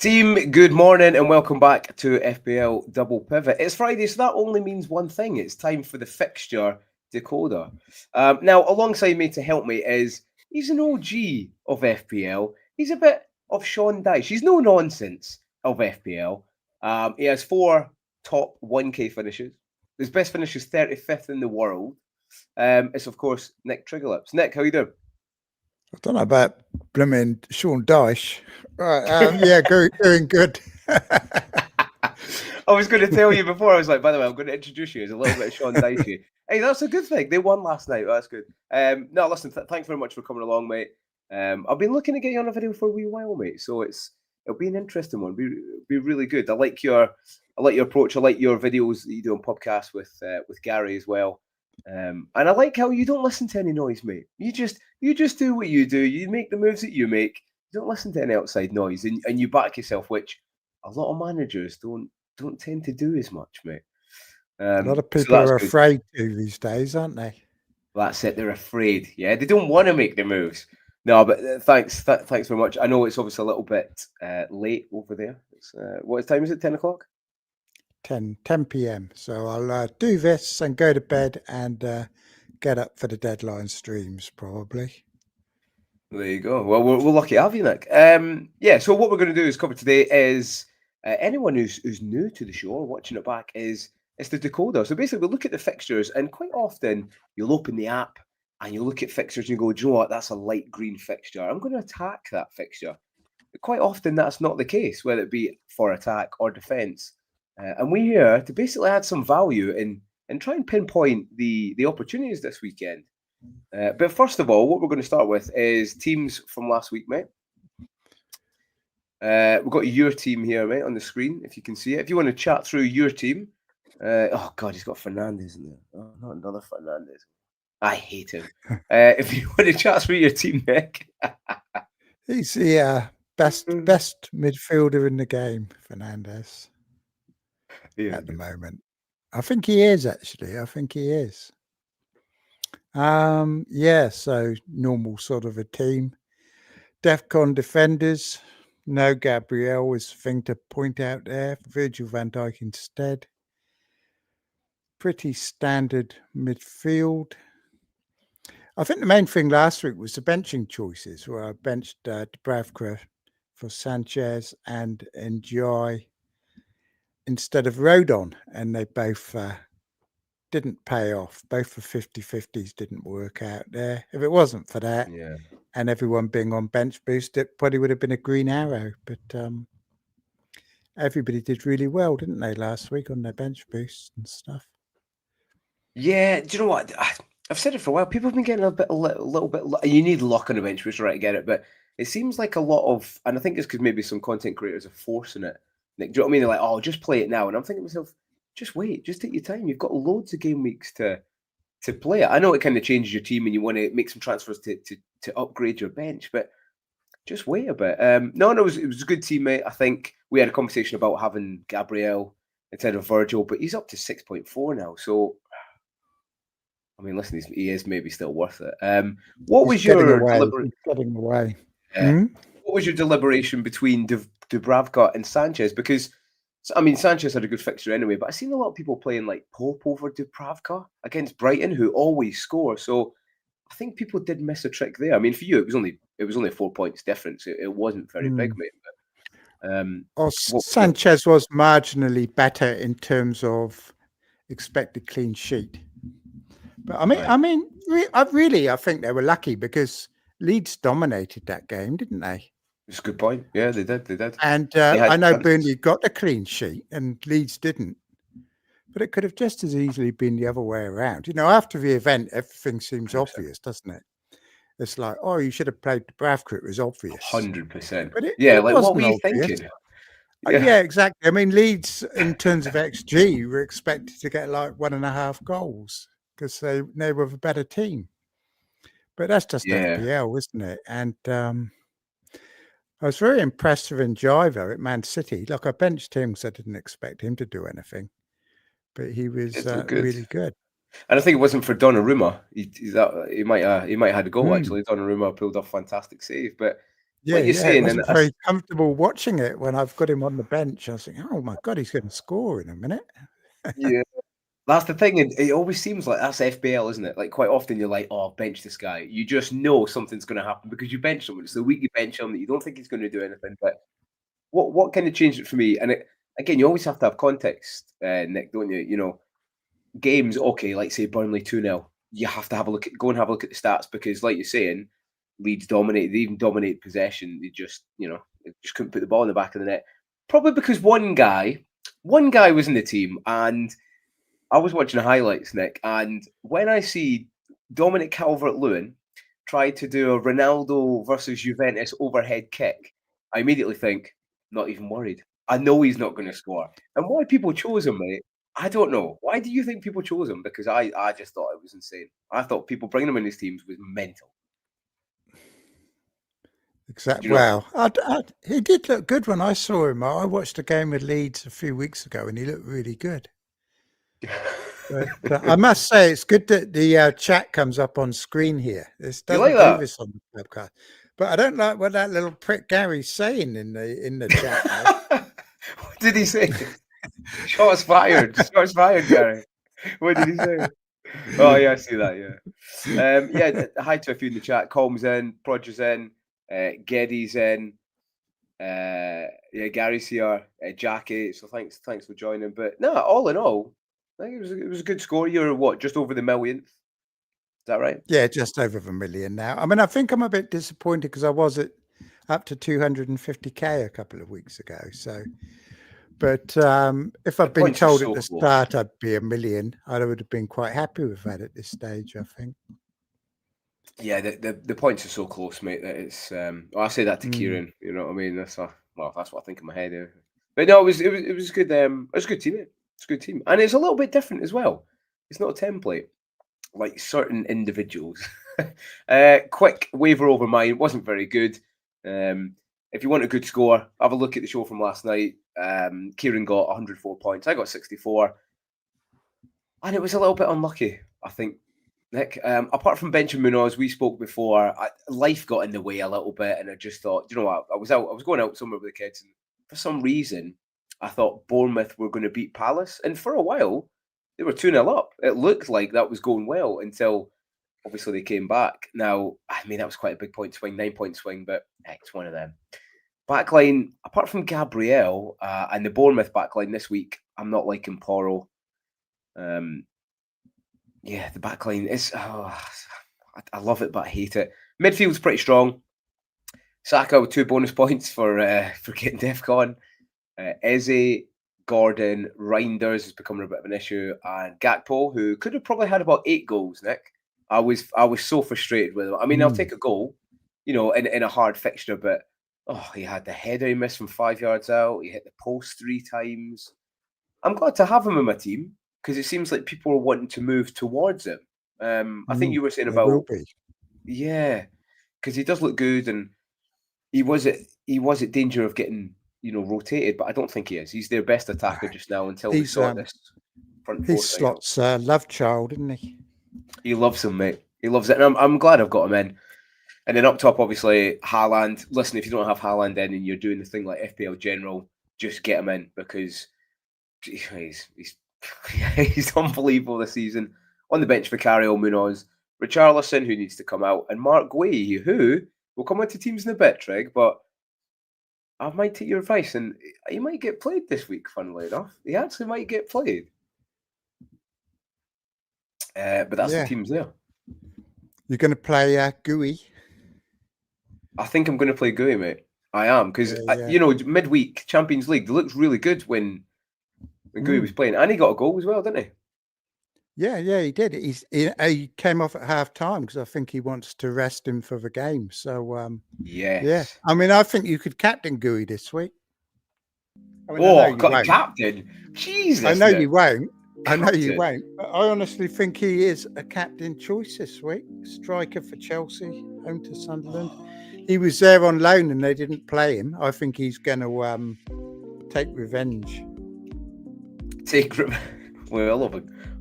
Team, good morning and welcome back to FPL Double Pivot. It's Friday, so that only means one thing. It's time for the fixture decoder. Now, alongside me to help me he's an OG of FPL. He's a bit of Sean Dyche. He's no nonsense of FPL. He has 4 top 1K finishes. His best finish is 35th in the world. It's, of course, Nick Triggerlips. Nick, how you doing? I don't know about blooming Sean Dyche. Right, yeah, doing good. I was going to tell you before. I was like, by the way, I'm going to introduce you as a little bit of Sean Dyche. Hey, that's a good thing. They won last night. That's good. No, listen, thanks very much for coming along, mate. I've been looking to get you on a video for a wee while, mate. So it'll be an interesting one. Be really good. I like your approach. I like your videos that you do on podcasts with Gary as well. And I like how you don't listen to any noise, mate. You just do what you do. You make the moves that you make. You don't listen to any outside noise, and you back yourself, which a lot of managers don't tend to do as much, mate. A lot of people are afraid to these days, aren't they? That's it. They're afraid. Yeah, they don't want to make the moves. No, but thanks very much. I know it's obviously a little bit late over there. It's, what time is it? 10 o'clock? 10 p.m. So I'll do this and go to bed and get up for the deadline streams probably. There you go. Well, we're lucky to have you, Nick. Yeah. So what we're going to do is cover today is anyone who's new to the show or watching it back it's the decoder. So basically, we look at the fixtures, and quite often you'll open the app and you look at fixtures and you go, "Do you know what? That's a light green fixture. I'm going to attack that fixture." But quite often that's not the case, whether it be for attack or defence. And we're here to basically add some value and try and pinpoint the opportunities this weekend. But first of all, what we're going to start with is teams from last week, mate. We've got your team here, mate, on the screen, if you can see it. If you want to chat through your team. Oh, God, he's got Fernandes in there. Oh, not another Fernandes. I hate him. If you want to chat through your team, Nick. He's the best midfielder in the game, Fernandes, at the moment. I think he is, actually. I think he is. Yeah, so normal sort of a team. DEFCON defenders. No Gabriel is the thing to point out there. Virgil van Dijk instead. Pretty standard midfield. I think the main thing last week was the benching choices, where I benched Dubravka for Sanchez and Enjoy instead of Rodon, and they both didn't pay off. Both for 50-50s didn't work out there. If it wasn't for that, and everyone being on bench boost, it probably would have been a green arrow. But everybody did really well, didn't they, last week on their bench boosts and stuff? Yeah, do you know what? I've said it for a while. People have been getting a little bit. You need luck on the bench boost, right? To get it, but it seems like a lot of, and I think it's because maybe some content creators are forcing it. Like, do you know what I mean? They're like, "Oh, just play it now," and I'm thinking to myself, just wait, just take your time. You've got loads of game weeks to play it. I know it kind of changes your team and you want to make some transfers to upgrade your bench, but just wait a bit. No, it was a good teammate. I think we had a conversation about having Gabriel instead of Virgil, but he's up to 6.4 now. So, I mean, listen, he is maybe still worth it. What was your getting away? What was your deliberation between Dubravka and Sanchez? Because I mean, Sanchez had a good fixture anyway, but I've seen a lot of people playing like Pope over Dubravka against Brighton, who always score. So I think people did miss a trick there. I mean, for you, it was only 4 points difference. It wasn't very big, mate. But, Sanchez was marginally better in terms of expected clean sheet. But I think they were lucky because Leeds dominated that game, didn't they? It's a good point. Yeah, they did. And I know Burnley got a clean sheet and Leeds didn't. But it could have just as easily been the other way around. You know, after the event, everything seems 100%. Obvious, doesn't it? It's like, oh, you should have played Dubravka. It was obvious. 100%. But it like wasn't what were you thinking? Yeah, exactly. I mean, Leeds, in terms of XG, were expected to get like 1.5 goals because they were a better team. But that's just FPL, isn't it? And I was very impressed with Enjiva at Man City. Like, I benched him because I didn't expect him to do anything. But he was really good. And I think it wasn't for Donnarumma. He might have had a goal, actually. Donnarumma pulled off a fantastic save. But Yeah, like you're yeah. It saying, and wasn't very comfortable watching it when I've got him on the bench. I was thinking, oh my God, he's going to score in a minute. yeah, that's the thing, and it always seems like that's FPL, isn't it? Like quite often you're like, oh, bench this guy. You just know something's going to happen because you bench someone. It's the week you bench him that you don't think he's going to do anything. But what kind of changed it for me? And again, you always have to have context, Nick, don't you? You know, games, okay, like say Burnley 2-0, you have to have a look at go and have a look at the stats because, like you're saying, Leeds dominated, they even dominated possession. They just, they just couldn't put the ball in the back of the net. Probably because one guy was in the team, and I was watching the highlights, Nick, and when I see Dominic Calvert-Lewin try to do a Ronaldo versus Juventus overhead kick, I immediately think, not even worried. I know he's not going to score. And why people chose him, mate, I don't know. Why do you think people chose him? Because I just thought it was insane. I thought people bringing him in these teams was mental. Exactly. Do you Well, he did look good when I saw him. I watched a game with Leeds a few weeks ago, and he looked really good. know? But I must say, it's good that the chat comes up on screen here. This You like doesn't do that? this on the podcast. But I don't like what that little prick Gary's saying in the chat there. What did he say? Shots fired. Shots fired, Gary. What did he say? Oh yeah, I see that. Yeah, hi to a few in the chat. Colm's in, Prodger's in, Geddy's in. Yeah, Gary's here, Jackie. So thanks for joining. But no, all in all, I think it was a good score. You're what, just over the millionth? Is that right? Yeah, just over a million now. I mean, I think I'm a bit disappointed because I was up to 250k a couple of weeks ago. So, but if I'd been Points are told at so the close. start I'd be a million, I would have been quite happy with that at this stage, I think. Yeah, the points are so close, mate. That it's. I say that to Mm. Kieran. You know what I mean? That's what I think in my head. But no, it was good. It was a good team. It's a good team, and it's a little bit different as well. It's not a template like certain individuals. Quick waiver over mine. It wasn't very good. If you want a good score, have a look at the show from last night. Kieran got 104 points. I got 64, and it was a little bit unlucky, I think. Nick, apart from benching Munoz, we spoke before. Life got in the way a little bit, and I just thought, you know what? I was going out somewhere with the kids, and for some reason, I thought Bournemouth were going to beat Palace, and for a while, they were 2-0 up. It looked like that was going well until obviously they came back. Now, I mean, that was quite a big point swing, 9-point swing, but heck, it's one of them. Backline, apart from Gabriel and the Bournemouth backline this week, I'm not liking Porro. Yeah, the backline is. I love it, but I hate it. Midfield's pretty strong. Saka with 2 bonus points for getting DEFCON. Eze, Gordon, Reinders is becoming a bit of an issue, and Gakpo, who could have probably had about 8 goals. Nick, I was so frustrated with him. I mean, I'll take a goal, in a hard fixture, but he had the header he missed from 5 yards out. He hit the post 3 times. I'm glad to have him in my team because it seems like people are wanting to move towards him. I think you were saying There will about be. yeah, because he does look good, and he was at danger of getting rotated, but I don't think he is. He's their best attacker just now until we sort this front four He's thing out. Slot's love child, isn't he? He loves him, mate. He loves it, and I'm glad I've got him in. And then up top, obviously, Haaland. Listen, if you don't have Haaland in and you're doing the thing like FPL General, just get him in because he's he's unbelievable this season. On the bench for Carriel Munoz, Richarlison, who needs to come out, and Mark Guay, who will come into teams in a bit, Trig, but I might take your advice, and he might get played this week, funnily enough. He actually might get played. But that's the teams there. You're going to play Gooey? I think I'm going to play Guay, mate. I am, because, midweek, Champions League, they looked really good when Guay was playing. And he got a goal as well, didn't he? Yeah, he did. He came off at half time because I think he wants to rest him for the game. So, yes. Yeah. I mean, I think you could captain Gooey this week. I mean, captain? Jesus. I know you won't. I know you won't. But I honestly think he is a captain choice this week. Striker for Chelsea, home to Sunderland. He was there on loan and they didn't play him. I think he's going to take revenge. Well, I love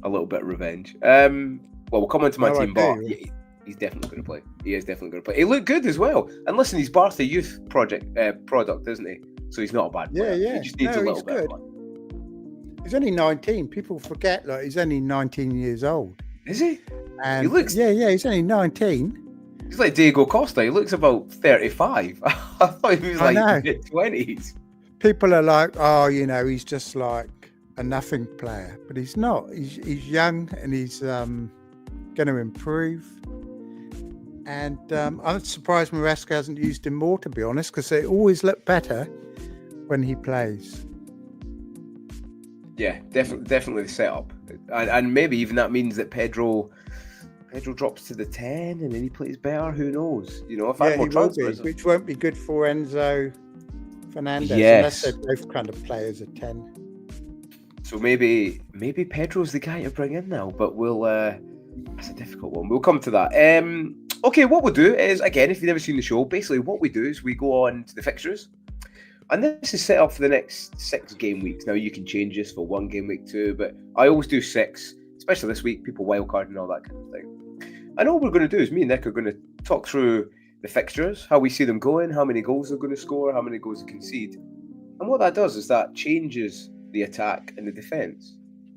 a little bit of revenge. We'll come into my team, but he's definitely going to play. He is definitely going to play. He looked good as well. And listen, he's Bartha Youth product, isn't he? So he's not a bad player. Yeah. He just needs a little bit of fun. He's only 19. People forget like he's only 19 years old. Is he? And he looks. He's only 19. He's like Diego Costa. He looks about 35. I thought he was like mid-20s. People are like, oh, he's just like a nothing player, but he's not. He's young and he's going to improve. And I'm surprised Maresca hasn't used him more, to be honest, because they always look better when he plays. Yeah, definitely the setup, and maybe even that means that Pedro drops to the 10 and then he plays better. Who knows? If I had more transfers, which won't be good for Enzo Fernandez yes. unless they both kind of play as a 10. So maybe Pedro's the guy to bring in now, but that's a difficult one. We'll come to that. Okay, what we'll do is, again, if you've never seen the show, basically what we do is we go on to the fixtures. And this is set up for the next 6 game weeks. Now, you can change this for 1 game week 2, but I always do 6, especially this week, people wildcard and all that kind of thing. And all we're going to do is me and Nick are going to talk through the fixtures, how we see them going, how many goals they're going to score, how many goals they concede. And what that does is that changes the attack and the defence.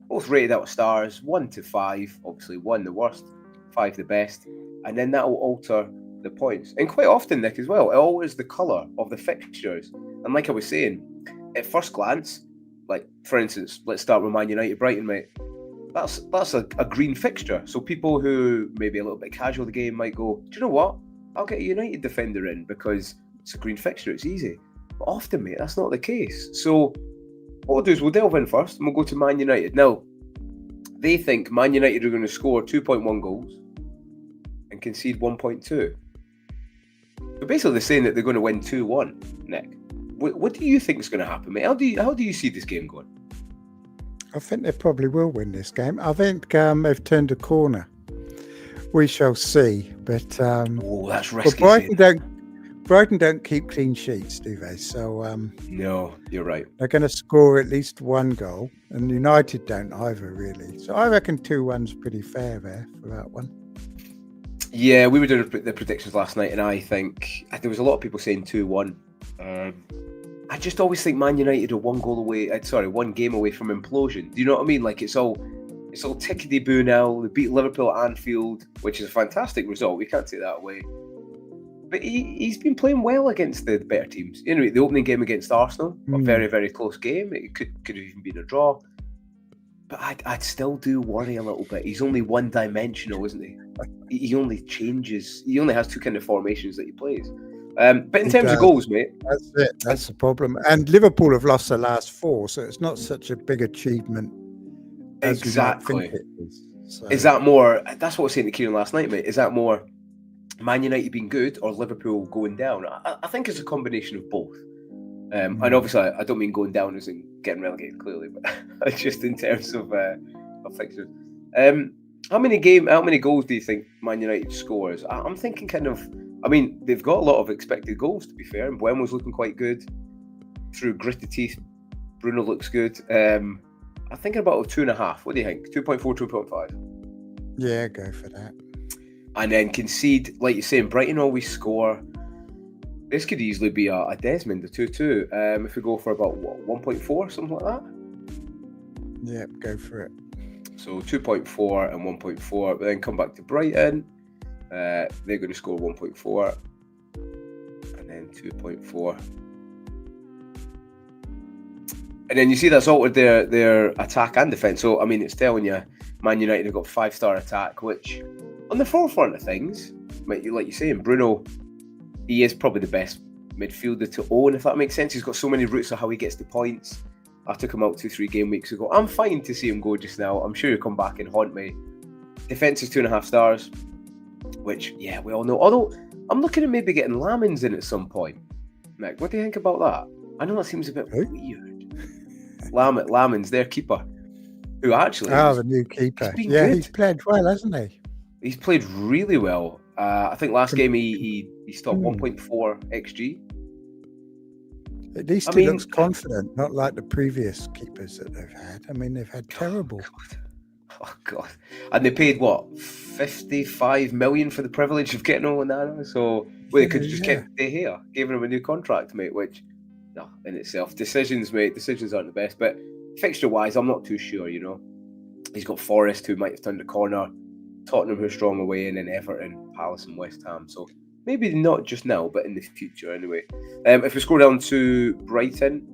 Both rated out of stars, 1 to 5, obviously 1 the worst, 5 the best. And then that will alter the points. And quite often, Nick, as well, it alters the colour of the fixtures. And like I was saying, at first glance, like, for instance, let's start with Man United Brighton, mate. That's a green fixture. So people who maybe a little bit casual the game might go, do you know what? I'll get a United defender in because it's a green fixture, it's easy. But often, mate, that's not the case. So what we'll do is we'll delve in first and we'll go to Man United. Now, they think Man United are going to score 2.1 goals and concede 1.2. So basically they're saying that they're going to win 2-1, Nick. What do you think is going to happen, mate? How do you see this game going? I think they probably will win this game. I think they've turned a corner. We shall see. But that's risky. But Brighton don't keep clean sheets, do they? So no, you're right. They're going to score at least 1 goal, and United don't either, really. So I reckon 2-1's pretty fair there for that one. Yeah, we were doing the predictions last night, and I think there was a lot of people saying 2-1. I just always think Man United are 1 game away from implosion. Do you know what I mean? Like it's all tickety-boo now. They beat Liverpool at Anfield, which is a fantastic result. We can't take that away. But he's been playing well against the better teams. The opening game against Arsenal, a very, very close game. It could have even been a draw. But I'd still do worry a little bit. He's only one-dimensional, isn't he? He only changes. He only has 2 kind of formations that he plays. But in terms of goals, mate, that's it. That's the problem. And Liverpool have lost their last 4, so it's not such a big achievement as exactly. You might think it is. So. Is that more? That's what I was saying to Kieran last night, mate. Is that more Man United being good or Liverpool going down? I think it's a combination of both. And obviously, I don't mean going down as in getting relegated, clearly, but just in terms of fixtures. How many goals do you think Man United scores? I'm thinking they've got a lot of expected goals, to be fair, and Buemo's looking quite good. Through gritted teeth, Bruno looks good. I'm thinking about 2.5. What do you think? 2.4, 2.5? Yeah, go for that. And then concede, like you're saying, Brighton always score. This could easily be a Desmond, a 2-2. If we go for about, 1.4, something like that? Yeah, go for it. So 2.4 and 1.4, but then come back to Brighton. They're going to score 1.4 and then 2.4. And then you see that's altered their attack and defence. So, I mean, it's telling you Man United have got 5-star attack, which on the forefront of things, like you're saying, Bruno, he is probably the best midfielder to own, if that makes sense. He's got so many routes of how he gets the points. I took him out 2-3 game weeks ago. I'm fine to see him go just now. I'm sure he'll come back and haunt me. Defence is 2.5 stars, which, yeah, we all know. Although, I'm looking at maybe getting Lamins in at some point. Nick, what do you think about that? I know that seems a bit weird. Lamins, their keeper, who actually... the new keeper. Yeah, good. He's played well, hasn't he? He's played really well. I think last game he stopped 1.4 XG. At least he looks confident, not like the previous keepers that they've had. I mean, they've had terrible. Oh God! And they paid what, 55 million for the privilege of getting Onana. So they could have just Yeah. kept De Gea, giving him a new contract, mate. Which, no, in itself, decisions, mate. Decisions aren't the best. But fixture-wise, I'm not too sure. You know, he's got Forest, who might have turned the corner, Tottenham, who are strong away, and then Everton, Palace, and West Ham. So maybe not just now, but in the future anyway. If we scroll down to Brighton,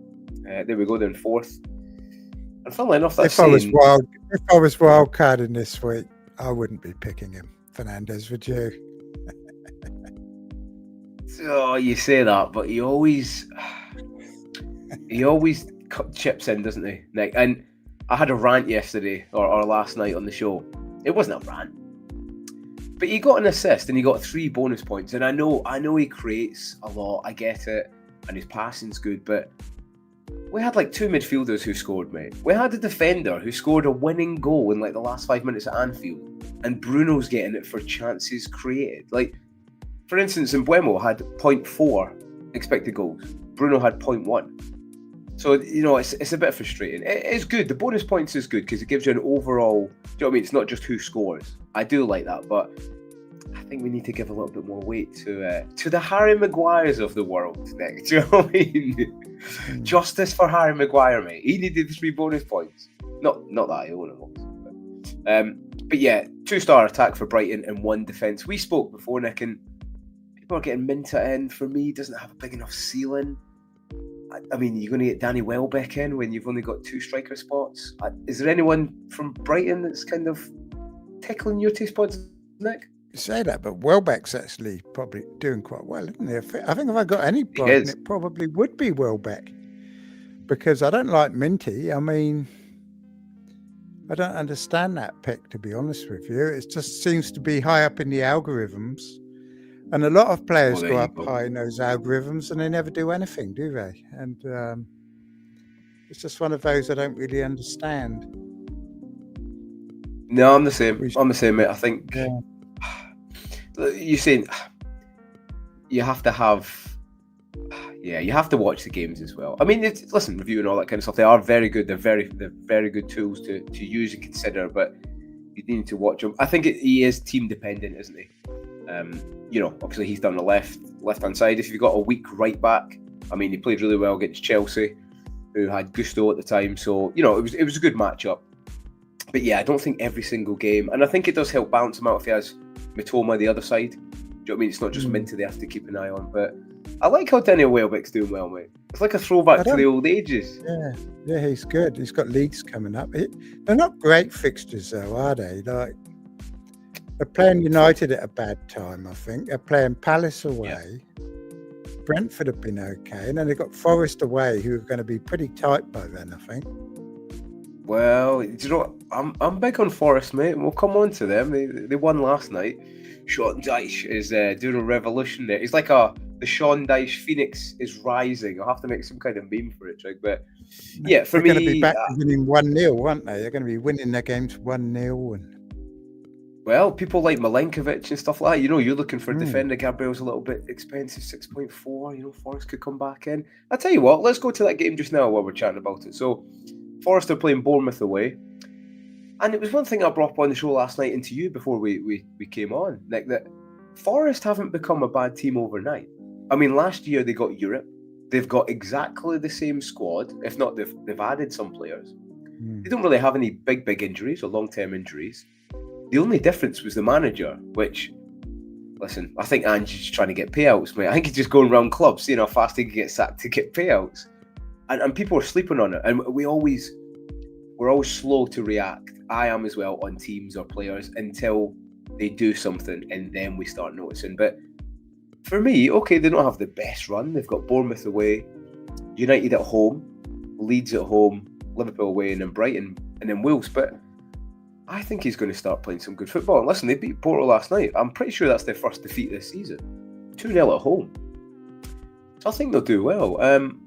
there we go. Then fourth. And funnily enough, that's If I was saying, wild carding this week, I wouldn't be picking him, Fernandez. Would you? oh, you say that, but he always chips in, doesn't he, Nick? And I had a rant yesterday or last night on the show. It wasn't a rant, but he got an assist and he got 3 bonus points. And I know he creates a lot. I get it, and his passing's good, but we had like 2 midfielders who scored, mate. We had a defender who scored a winning goal in like the last 5 minutes at Anfield, and Bruno's getting it for chances created. Like, for instance, Mbeumo had 0.4 expected goals. Bruno had 0.1. So, you know, it's a bit frustrating. It's good. The bonus points is good because it gives you an overall... Do you know what I mean? It's not just who scores. I do like that, but I think we need to give a little bit more weight to the Harry Maguires of the world, Nick. Do you know what I mean? Justice for Harry Maguire, mate. He needed 3 bonus points. Not that I own him, but yeah, 2-star attack for Brighton and 1 defence. We spoke before, Nick, and people are getting Minta in. For me, doesn't have a big enough ceiling. I mean, you're going to get Danny Welbeck in when you've only got 2 striker spots. Is there anyone from Brighton that's kind of tickling your taste buds, Nick? You say that, but Welbeck's actually probably doing quite well, isn't he? I think if I got any Brighton, it probably would be Welbeck, because I don't like Minty. I mean, I don't understand that pick, to be honest with you. It just seems to be high up in the algorithms, and a lot of players go up high in those algorithms and they never do anything, do they? And it's just one of those I don't really understand. No, I'm the same. I'm the same, mate. I think you're saying you have to have, you have to watch the games as well. I mean, listen, review and all that kind of stuff. They are very good. They're very good tools to use and consider, but you need to watch them. I think he is team dependent, isn't he? You know, obviously he's done the left-hand side. If you've got a weak right back, I mean, he played really well against Chelsea, who had Gusto at the time. So, you know, it was a good matchup. But yeah, I don't think every single game, and I think it does help balance him out if he has Mitoma the other side. Do you know what I mean? It's not just Minty they have to keep an eye on. But I like how Daniel Welbeck's doing well, mate. It's like a throwback to the old ages. Yeah, he's good. He's got leagues coming up. They're not great fixtures, though, are they? Like, they're playing United at a bad time, I think. They're playing Palace away. Yeah. Brentford have been okay. And then they've got Forest away, who are going to be pretty tight by then, I think. Well, do you know what? I'm big on Forest, mate. We'll come on to them. They won last night. Sean Dyche is doing a revolution there. It's like the Sean Dyche Phoenix is rising. I'll have to make some kind of meme for it, Trig. But yeah, for me... They're going to be back to winning 1-0, aren't they? They're going to be winning their games 1-0. And... Well, people like Milenkovic and stuff like that. You know, you're looking for a defender. Gabriel's a little bit expensive, 6.4. You know, Forest could come back in. I'll tell you what, let's go to that game just now while we're chatting about it. So, Forest are playing Bournemouth away. And it was one thing I brought up on the show last night and to you before we came on, Nick, that Forest haven't become a bad team overnight. I mean, last year they got Europe. They've got exactly the same squad. If not, they've added some players. They don't really have any big injuries or long-term injuries. The only difference was the manager, which, listen, I think Ange's trying to get payouts, mate. I think he's just going around clubs, seeing how fast he can get sacked to get payouts. And people are sleeping on it. And we're always slow to react. I am as well on teams or players until they do something and then we start noticing. But for me, okay, they don't have the best run. They've got Bournemouth away, United at home, Leeds at home, Liverpool away, and then Brighton, and then Wolves. But I think he's going to start playing some good football. And listen, they beat Porto last night. I'm pretty sure that's their first defeat this season. 2-0 at home. So I think they'll do well.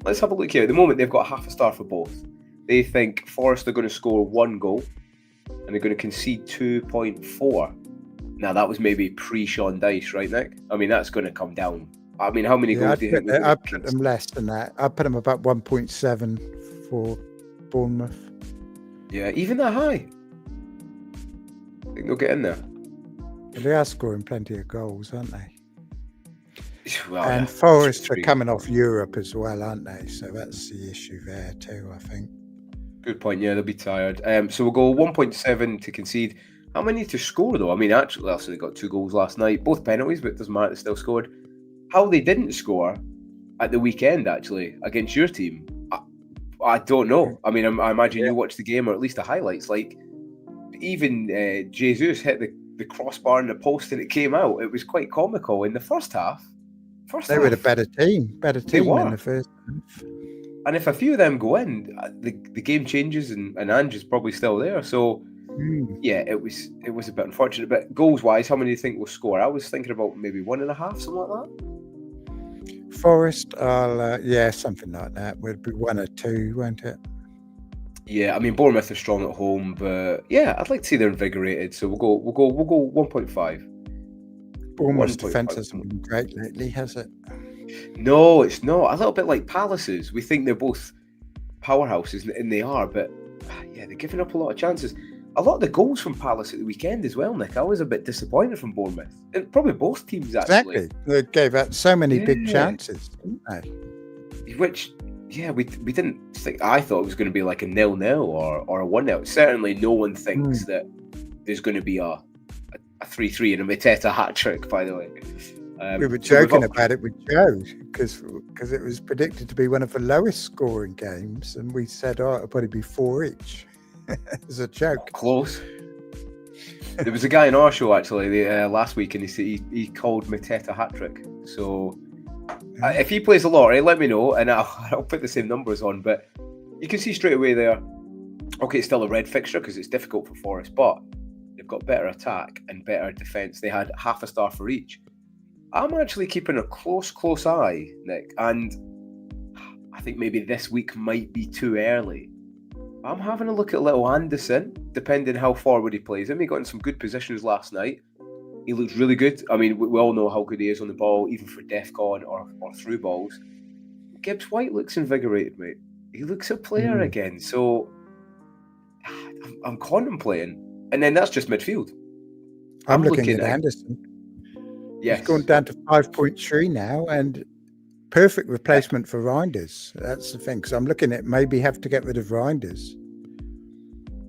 Let's have a look here. At the moment, they've got half a star for both. They think Forest are going to score 1 goal and they're going to concede 2.4. Now, that was maybe pre-Sean Dyche, right, Nick? I mean, that's going to come down. I mean, how many goals do you think? I'd put them less than that. I'd put them about 1.7 for Bournemouth. Yeah, even that high? Think they'll get in there? Well, they are scoring plenty of goals, aren't they? Well, And yeah, Forest are three. coming off Europe as well, aren't they? So that's the issue there too, I think. Good point. Yeah, they'll be tired. So we'll go 1.7 to concede. How many to score though? I mean, actually, also they got 2 goals last night, both penalties, but it doesn't matter. They still scored. How they didn't score at the weekend, actually, against your team, I don't know. I mean, I imagine Yeah. you watched the game or at least the highlights. Like, even Jesus hit the crossbar and the post and it came out. It was quite comical in the first half. They were the better team They in were. the first half. And if a few of them go in, the game changes and Ange is probably still there. So, yeah, it was a bit unfortunate. But goals-wise, how many do you think will score? I was thinking about maybe 1.5, something like that. Forest, yeah, something like that. Would be 1 or 2, won't it? Yeah, I mean Bournemouth are strong at home, but yeah, I'd like to see they're invigorated. So we'll go 1.5. Bournemouth's defence hasn't been great lately, has it? No, it's not. A little bit like Palace's. We think they're both powerhouses, and they are, but yeah, they're giving up a lot of chances. A lot of the goals from Palace at the weekend as well, Nick. I was a bit disappointed from Bournemouth. And probably both teams, actually. Exactly. They gave out so many big chances, didn't they? Which, yeah, we didn't think. I thought it was going to be like a 0-0 or a 1-0. Certainly, no one thinks that there's going to be a 3-3 and a Mateta hat trick. By the way, we were joking about it with Joe because it was predicted to be one of the lowest scoring games, and we said, "Oh, it'll probably be 4 each." It was a joke. Close. There was a guy in our show actually last week, and he called Mateta hat trick. So if he plays a lottery, let me know, and I'll put the same numbers on. But you can see straight away there. Okay, it's still a red fixture because it's difficult for Forest, but they've got better attack and better defence. They had half a star for each. I'm actually keeping a close eye, Nick, and I think maybe this week might be too early. I'm having a look at little Anderson, depending how forward he plays him. He got in some good positions last night. He looks really good. I mean, we all know how good he is on the ball, even for DEFCON or through balls. Gibbs White looks invigorated, mate. He looks a player again. So I'm contemplating. And then that's just midfield. I'm looking at Anderson. Yes. He's gone down to 5.3 now, and perfect replacement for Reinders. That's the thing, because I'm looking at maybe have to get rid of Reinders.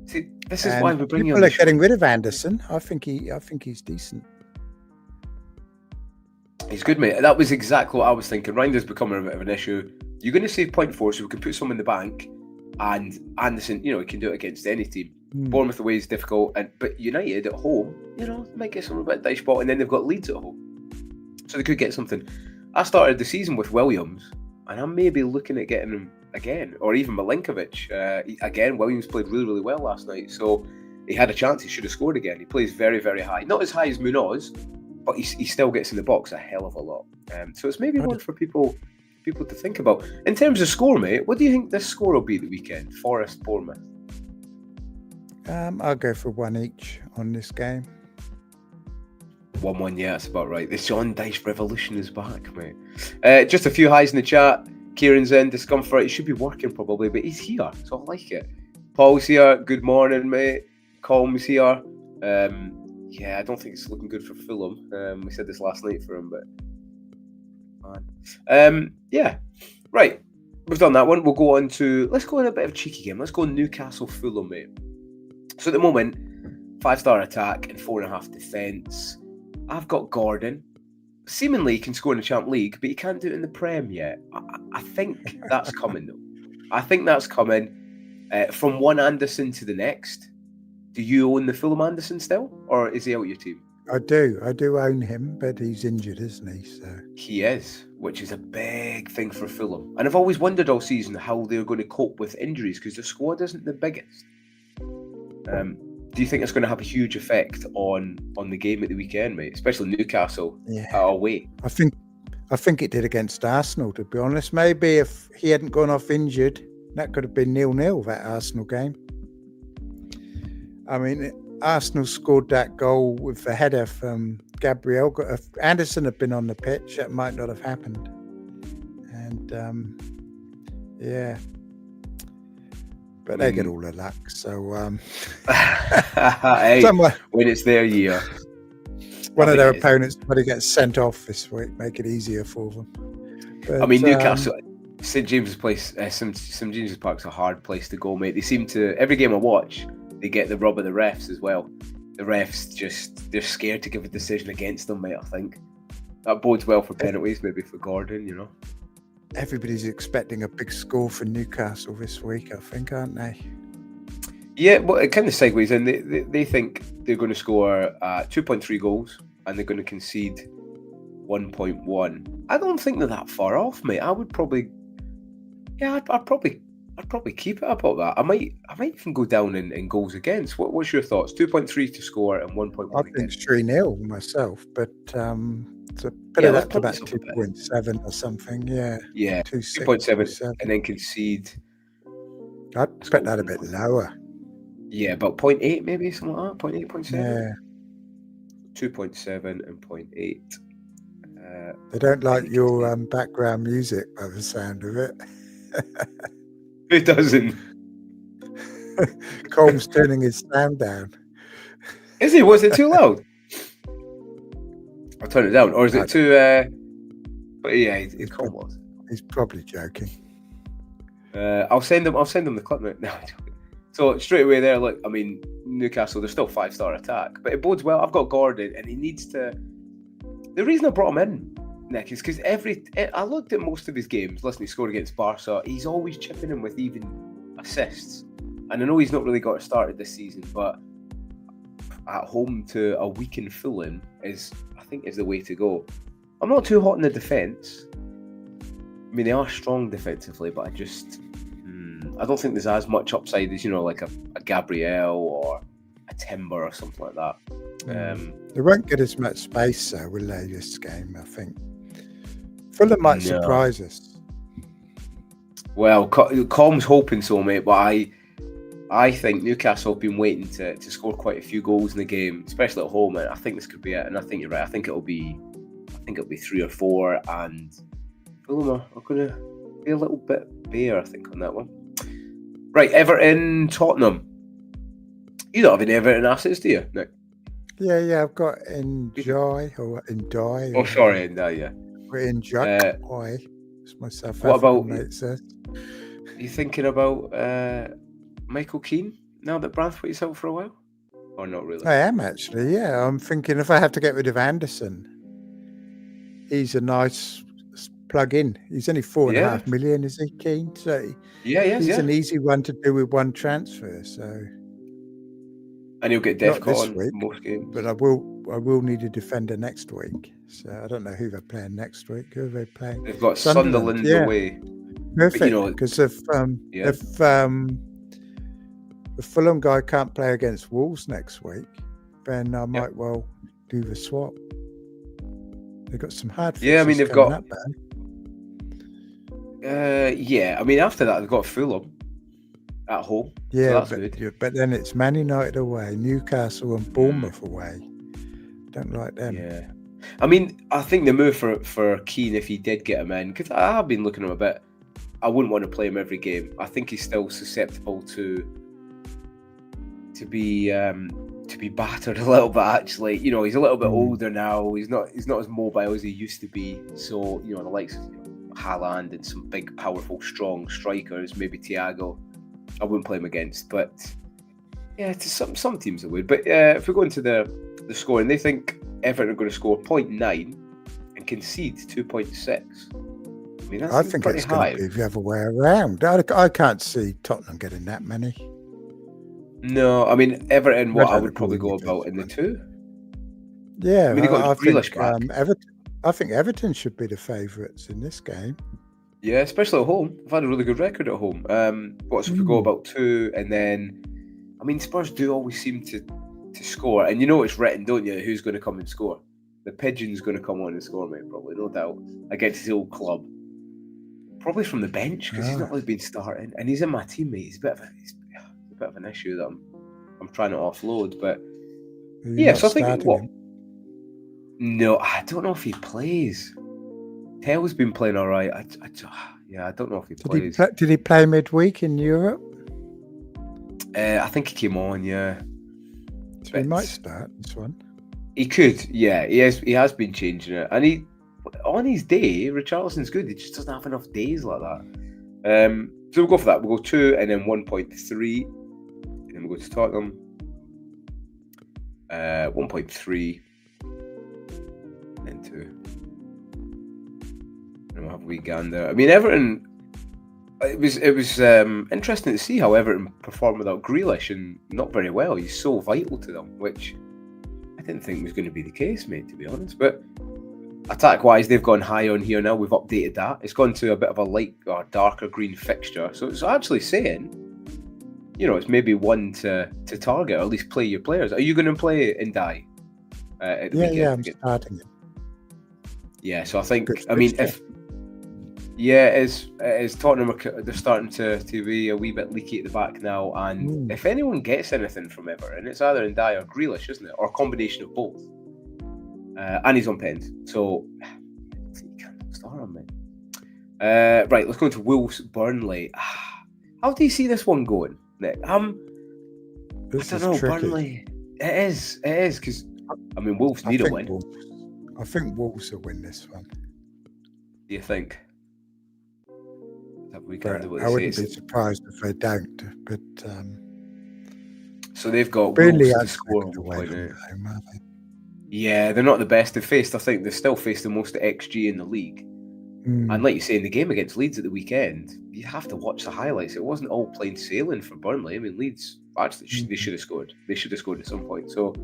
See, this is why we're bringing people are getting rid of Anderson. I think he's decent. He's good, mate. That was exactly what I was thinking. Reinders becoming a bit of an issue. You're going to save 0.4, so we can put some in the bank. And Anderson, he can do it against any team. Bournemouth away is difficult, but United at home, might get some a bit dice ball, and then they've got Leeds at home, so they could get something. I started the season with Williams, and I'm maybe looking at getting him again, or even Milinkovic. Again, Williams played really, really well last night, so he had a chance. He should have scored again. He plays very, very high. Not as high as Munoz, but he still gets in the box a hell of a lot. So it's maybe one for people to think about. In terms of score, mate, what do you think this score will be the weekend? Forest, Bournemouth? I'll go for 1 each on this game. 1-1, yeah, that's about right. The John Dice revolution is back, mate. Just a few highs in the chat. Kieran's in, discomfort. He should be working probably, but he's here, so I like it. Paul's here. Good morning, mate. Colm's here. Yeah, I don't think it's looking good for Fulham. We said this last night for him, but yeah, right. We've done that one. We'll go on to, let's go on a bit of a cheeky game. Let's go Newcastle Fulham, mate. So at the moment, 5-star attack and 4.5 defence. I've got Gordon. Seemingly he can score in the Champ League, but he can't do it in the Prem yet. I think that's coming, though. I think that's coming. From one Anderson to the next. Do you own the Fulham Anderson still, or is he out of your team? I do own him, but he's injured, isn't he? So he is, which is a big thing for Fulham. And I've always wondered all season how they're going to cope with injuries because the squad isn't the biggest. Do you think it's going to have a huge effect on the game at the weekend, mate? Especially Newcastle away. I think it did against Arsenal, to be honest. Maybe if he hadn't gone off injured, that could have been 0-0, that Arsenal game. I mean, Arsenal scored that goal with the header from Gabriel. If Anderson had been on the pitch, that might not have happened. And but they get all the luck. So hey, somewhere when it's their year, one of their it is. opponents probably gets sent off this week, make it easier for them. But, I mean, Newcastle, St James's Place, St James's Park's a hard place to go, mate. They seem to, every game I watch, they get the rub of the refs as well. The refs they're scared to give a decision against them, mate, I think. That bodes well for penalties, maybe for Gordon, you know. Everybody's expecting a big score for Newcastle this week, I think, aren't they? Yeah, well, it kind of segues in. They think they're going to score 2.3 goals and they're going to concede 1.1. I don't think they're that far off, mate. I would probably, I'd probably keep it about that. I might even go down in goals against. What's your thoughts? 2.3 to score and 1.1 I think it's 3-0 myself, but to put Yeah, it that's up to about probably something 2.7 or something, yeah. Yeah, 2.6, 2.7 and then concede. I'd put that a bit lower. Yeah, about 0.8 maybe, something like that. 0.8, 0.7. Yeah. 2.7 and 0.8. They don't like your background music by the sound of it. Who doesn't? Colm's turning his sound down. Is he? Was it too loud? I'll turn it down. Or is it too... But yeah, he's probably joking. I'll send them the clip. No, so straight away there, look, I mean, Newcastle, they're still 5-star attack, but it bodes well. I've got Gordon, and he needs to... The reason I brought him in, Nick, is because I looked at most of his games. Listen, he scored against Barca. He's always chipping in with even assists. And I know he's not really got it started this season, but at home to a weakened Fulham is the way to go. I'm not too hot in the defence. I mean, they are strong defensively, but I don't think there's as much upside as, like a Gabriel or a Timber or something like that. They won't get as much space, though, will they, this game, I think? Fulham might surprise us. Well, Com's hoping so, mate, but I think Newcastle have been waiting to score quite a few goals in the game, especially at home, and I think this could be it. And I think you're right. I think it'll be 3 or 4, and Fulham are going to be a little bit bare, I think, on that one. Right, Everton, Tottenham. You don't have any Everton assets, do you, Nick? Yeah, I've got Enjoy. Oh, sorry, yeah. We're Enjoy. It's my South What African about mate says. Are you thinking about Michael Keane now that Branthwaite's out for a while? Or not really? I am actually, yeah. I'm thinking if I have to get rid of Anderson, he's a nice plug-in. He's only 4.5 million, is he, Keane? So he's an easy one to do with one transfer. So, and he'll get Defcon on most games. But I will need a defender next week. So I don't know who they're playing next week. Who are they playing? They've got Sunderland away. Perfect, because if the Fulham guy can't play against Wolves next week, then I might well do the swap. They've got some hard fixtures. Yeah, I mean they've got. Up, I mean after that they've got Fulham at home. Yeah, so but then it's Man United away, Newcastle and Bournemouth away. Don't like them. Yeah, I mean I think the move for Keane, if he did get him in, because I have been looking at him a bit. I wouldn't want to play him every game. I think he's still susceptible to be battered a little bit. Actually, he's a little bit older now. He's not as mobile as he used to be. So the likes of Haaland and some big, powerful, strong strikers, maybe Thiago, I wouldn't play him against. But yeah, to some teams I would. But if we go into the scoring, they think Everton are going to score 0.9 and concede 2.6. I mean, I think it's going to be the other way around. I can't see Tottenham getting that many. No, I mean Everton. I would probably go about in the 2. Yeah, I mean, I think Everton should be the favourites in this game. Yeah, especially at home. They've had a really good record at home. If we go about 2, and then, I mean, Spurs do always seem to score, and it's written, don't you? Who's going to come and score? The Pigeon's going to come on and score, mate. Probably, no doubt, against his old club. Probably from the bench because he's not really been starting, and he's in my team, mate. He's a bit of an issue that I'm trying to offload, but so I think No, I don't know if he plays. Tell's been playing all right. I don't know if he plays. Did he play midweek in Europe? I think he came on, yeah. So he might start this one. He could, yeah. He has been changing it, and on his day, Richarlison's good. He just doesn't have enough days like that. So we'll go for that. We'll go 2 and then 1.3, and then we'll go to Tottenham. 1.3 and then 2. And we'll have a wee gander. I mean, Everton. It was interesting to see how Everton performed without Grealish, and not very well. He's so vital to them, which I didn't think was going to be the case, mate, to be honest. But attack-wise, they've gone high on here now. We've updated that. It's gone to a bit of a light or darker green fixture. So it's actually saying, it's maybe one to target, or at least play your players. Are you going to play Ndai at the weekend? Yeah, I'm starting it. Yeah, so I think, it is Tottenham, they're starting to be a wee bit leaky at the back now, and if anyone gets anything from Everton, it's either Ndai or Grealish, isn't it? Or a combination of both. And he's on pens, so you can't start him, mate. Right, let's go into Wolves Burnley. How do you see this one going, Nick? I don't know, tricky. Burnley. It is, because Wolves need a win. I think Wolves will win this one. Do you think? I wouldn't be surprised if they don't. But so they've got Burnley Wolves to score 1.8. Yeah, they're not the best. They've still faced the most XG in the league. And like you say, in the game against Leeds at the weekend, you have to watch the highlights. It wasn't all plain sailing for Burnley. I mean, Leeds actually they should have scored. They should have scored at some point. So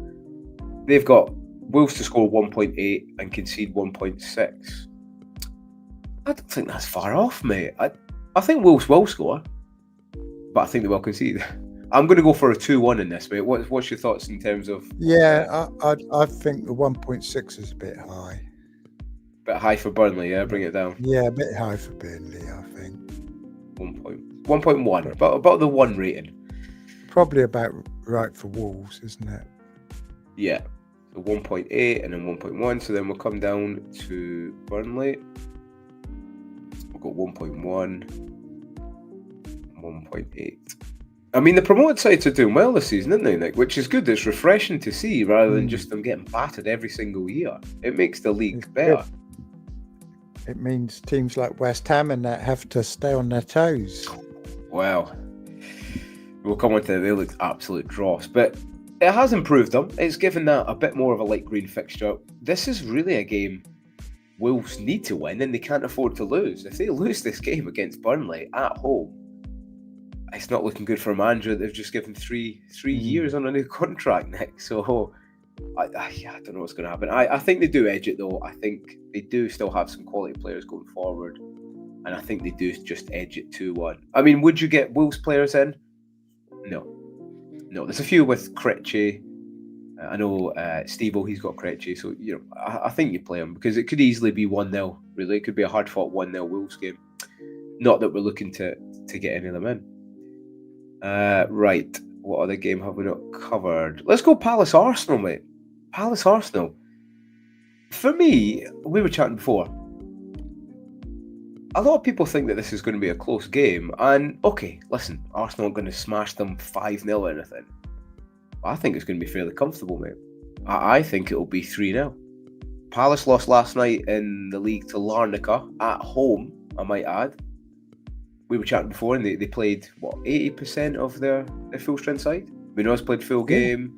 they've got Wolves to score 1.8 and concede 1.6. I don't think that's far off, mate. I think Wolves will score, but I think they will concede. I'm going to go for a 2-1 in this, mate. What's your thoughts in terms of? Yeah, I think the 1.6 is a bit high. Bit high for Burnley, yeah. Bring it down. Yeah, a bit high for Burnley, I think. 1.1, about the 1 rating. Probably about right for Wolves, isn't it? Yeah. So 1.8 and then 1.1. So then we'll come down to Burnley. We've got 1.1, 1.8. I mean, the promoted sides are doing well this season, aren't they, Nick? Which is good. It's refreshing to see rather than just them getting battered every single year. It makes the league better. It means teams like West Ham and that have to stay on their toes. Wow. We'll come on to that. They look absolute dross. But it has improved them. It's given that a bit more of a light green fixture. This is really a game Wolves need to win, and they can't afford to lose. If they lose this game against Burnley at home, it's not looking good for a manager. They've just given three years on a new contract, Nick. So I don't know what's going to happen. I think they do edge it, though. I think they do still have some quality players going forward, and I think they do just edge it 2-1. I mean, would you get Wolves players in? No. There's a few with Krejci. I know Steve-O, he's got Krejci, so I think you play him because it could easily be 1-0. Really, it could be a hard-fought 1-0 Wolves game. Not that we're looking to get any of them in. Right, what other game have we not covered? Let's go Palace Arsenal, mate. Palace Arsenal. For me, we were chatting before. A lot of people think that this is going to be a close game, and okay, listen, Arsenal aren't going to smash them 5-0 or anything. I think it's going to be fairly comfortable, mate. I think it'll be 3-0. Palace lost last night in the league to Larnaca at home, I might add. We were chatting before, and they played, 80% of their full strength side? Munoz played full game.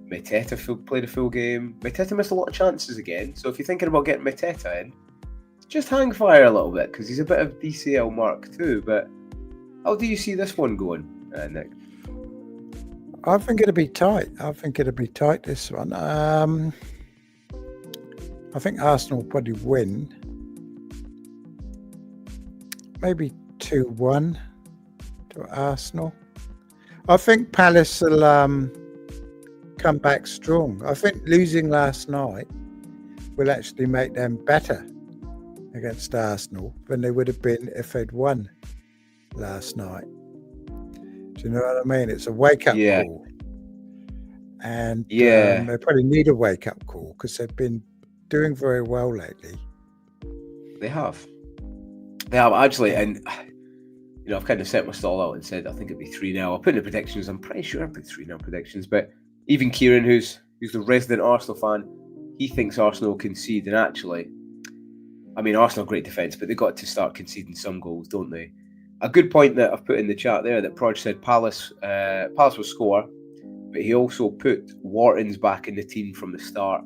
Mateta played a full game. Mateta missed a lot of chances again, so if you're thinking about getting Mateta in, just hang fire a little bit, because he's a bit of DCL Mark too. But how do you see this one going, Nick? I think it'll be tight. This one. I think Arsenal will probably win. Maybe 2-1 to Arsenal. I think Palace will come back strong. I think losing last night will actually make them better against Arsenal than they would have been if they'd won last night. Do you know what I mean? It's a wake-up call. And they probably need a wake-up call because they've been doing very well lately. They have actually, and I've kind of set my stall out and said I think it'd be 3-0. I put in the predictions. I'm pretty sure I put 3-0 predictions. But even Kieran, who's the resident Arsenal fan, he thinks Arsenal will concede. And actually, I mean, Arsenal great defence, but they've got to start conceding some goals, don't they? A good point that I've put in the chat there that Proj said Palace will score, but he also put Wharton's back in the team from the start,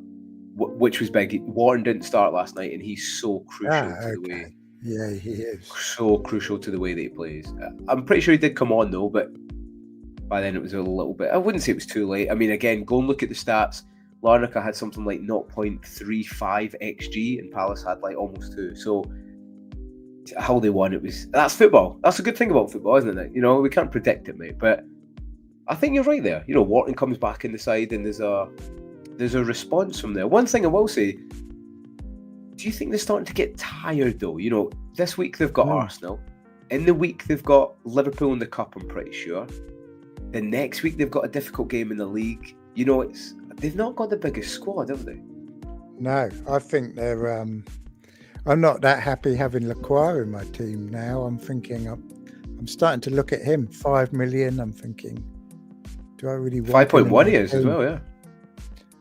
which was big. Wharton didn't start last night, and he's so crucial to the way. Yeah, he is. So crucial to the way that he plays. I'm pretty sure he did come on though, but by then it was a little bit. I wouldn't say it was too late. I mean, again, go and look at the stats. Larnaca had something like 0.35 xg, and Palace had like almost 2. So how they won, that's football. That's a good thing about football, isn't it? We can't predict it, mate. But I think you're right there. Wharton comes back in the side, and there's a response from there. One thing I will say. Do you think they're starting to get tired though? This week they've got Arsenal. In the week they've got Liverpool in the cup, I'm pretty sure. The next week they've got a difficult game in the league. They've not got the biggest squad, have they? No, I think they're. I'm not that happy having Lacroix in my team now. I'm thinking I'm starting to look at him. 5 million. I'm thinking, do I really want 5.1 he is as well? Yeah.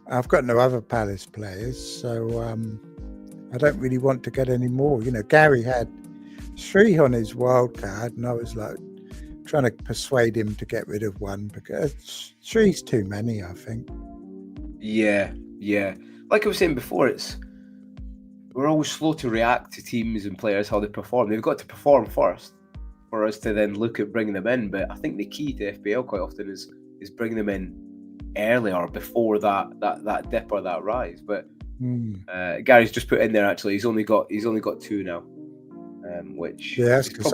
I've got no other Palace players, so. I don't really want to get any more. Gary had 3 on his wild card, and I was like trying to persuade him to get rid of 1 because 3's too many, I think. Yeah. Like I was saying before, we're always slow to react to teams and players, how they perform. They've got to perform first for us to then look at bringing them in. But I think the key to FPL quite often is bringing them in early or before that dip or that rise. But Gary's just put in there actually. He's only got 2 now, which that's because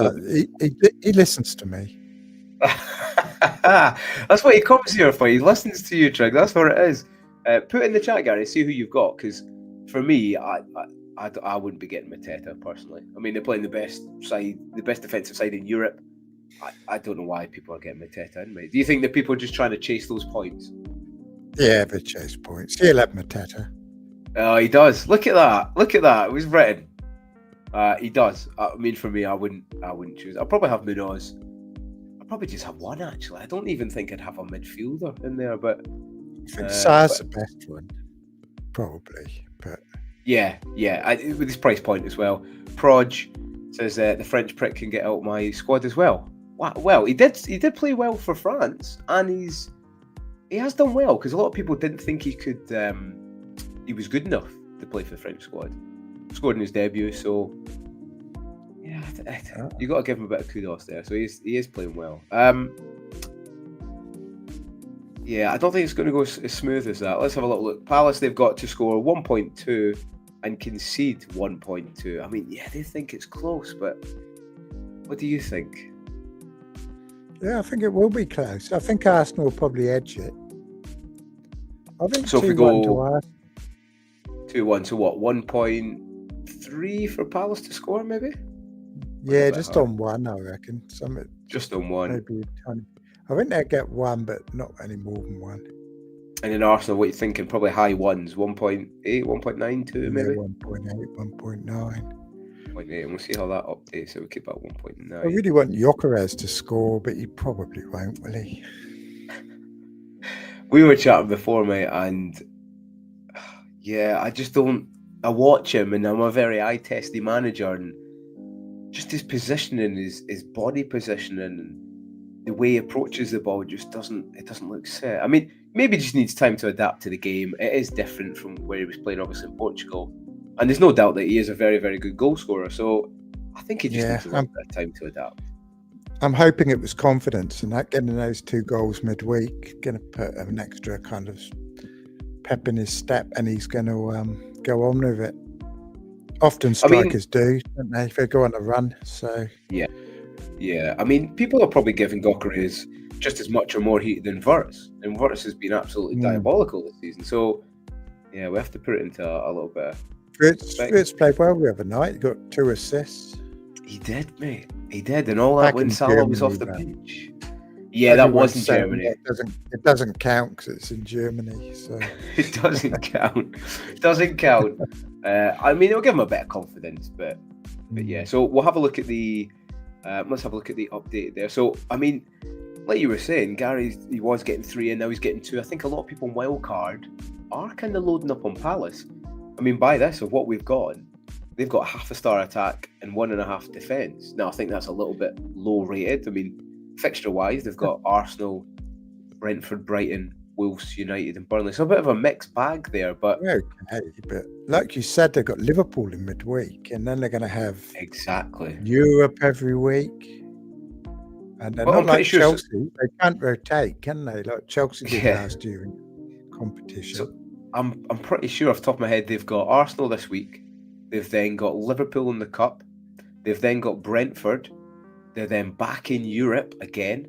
he listens to me. That's what he comes here for. He listens to you, Trig. That's what it is. Put in the chat, Gary. See who you've got. Because for me, I wouldn't be getting Mateta personally. I mean, they're playing the best defensive side in Europe. I don't know why people are getting Mateta in, mate. Do you think that people are just trying to chase those points? Yeah, they chase points. He'll have Mateta. Oh, he does. Look at that. It was written. He does. I mean, for me, I wouldn't choose. I'll probably have Munoz. I'll probably just have 1 actually. I don't even think I'd have a midfielder in there. But I think Sar's the best one, probably. But yeah. With his price point as well. Proj says the French prick can get out my squad as well. Wow. Well, he did play well for France, and he has done well because a lot of people didn't think he could. He was good enough to play for the French squad. Scored in his debut, so yeah, you got to give him a bit of kudos there. So he is playing well. Yeah, I don't think it's going to go as smooth as that. Let's have a little look. Palace, they've got to score 1.2 and concede 1.2. I mean, yeah, they think it's close, but what do you think? Yeah, I think it will be close. I think Arsenal will probably edge it. I think so. If we 2-1 go to Arsenal. 2-1, so what? 1.3 for Palace to score, maybe? Yeah, just on 1, I reckon. Just on 1. Maybe I think they'll get 1, but not any more than 1. And in Arsenal, what are you thinking? Probably high 1s, 1.8, 1.92 maybe? 1.8, 1.9. 1.8, and we'll see how that updates. So we keep at 1.9. I really want Gyökeres to score, but he probably won't, will he? We were chatting before, mate, and yeah, I just don't. I watch him, and I'm a very eye-testy manager, and just his positioning, his body positioning, and the way he approaches the ball just doesn't look set. I mean, maybe just needs time to adapt to the game. It is different from where he was playing, obviously, in Portugal, and there's no doubt that he is a very, very good goal scorer. So I think he just needs a little bit of time to adapt. I'm hoping it was confidence, and that getting those 2 goals midweek, going to put an extra kind of pep in his step, and he's going to go on with it. Often strikers do, don't they? If they go on a run, so yeah. I mean, people are probably giving Gyökeres just as much or more heat than Wirtz, and Wirtz has been absolutely diabolical this season. So yeah, we have to put it into a little bit. Wirtz played well the other night. He got 2 assists. He did, mate. He did, and all that when Salah was off the bench. Yeah, that was in Germany. It doesn't count because it's in Germany. So it doesn't count. It doesn't count. I mean, it'll give him a bit of confidence, but yeah. So we'll have a look at the Let's have a look at the update there. So, I mean, like you were saying, Gary, he was getting 3 and now he's getting 2. I think a lot of people in Wildcard are kind of loading up on Palace. I mean, by this, of what we've got, they've got half a star attack and 1.5 defence. Now, I think that's a little bit low rated. I mean, fixture-wise, they've got Arsenal, Brentford, Brighton, Wolves, United and Burnley. So a bit of a mixed bag there. But okay, but like you said, they've got Liverpool in midweek, and then they're going to have exactly Europe every week. And they're not like Chelsea. They can't rotate, can they? Like Chelsea did last year in competition. So I'm pretty sure off the top of my head they've got Arsenal this week. They've then got Liverpool in the Cup. They've then got Brentford. They're then back in Europe again.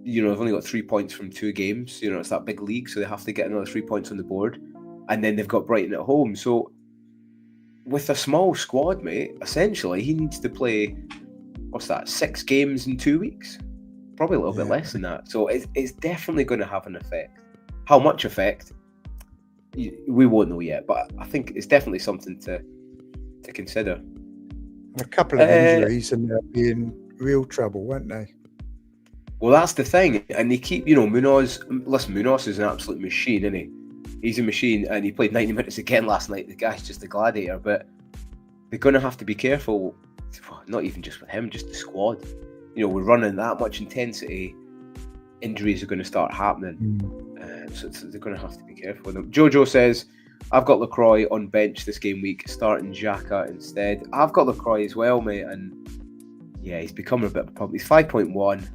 You know, they've only got 3 points from 2 games. You know, it's that big league, so they have to get another 3 points on the board. And then they've got Brighton at home. So with a small squad, mate, essentially he needs to play, 6 games in 2 weeks? Probably a little bit less than that. So it's definitely going to have an effect. How much effect? We won't know yet, but I think it's definitely something to consider. A couple of injuries and they'll be in real trouble, won't they? Well, that's the thing. And they keep, Munoz. Listen, Munoz is an absolute machine, isn't he? He's a machine, and he played 90 minutes again last night. The guy's just a gladiator, but they're going to have to be careful. Not even just with him, just the squad. We're running that much intensity. Injuries are going to start happening. So they're going to have to be careful with them. Jojo says, I've got Lacroix on bench this game week, starting Xhaka instead. I've got Lacroix as well, mate, and yeah, he's becoming a bit of a problem. He's 5.1.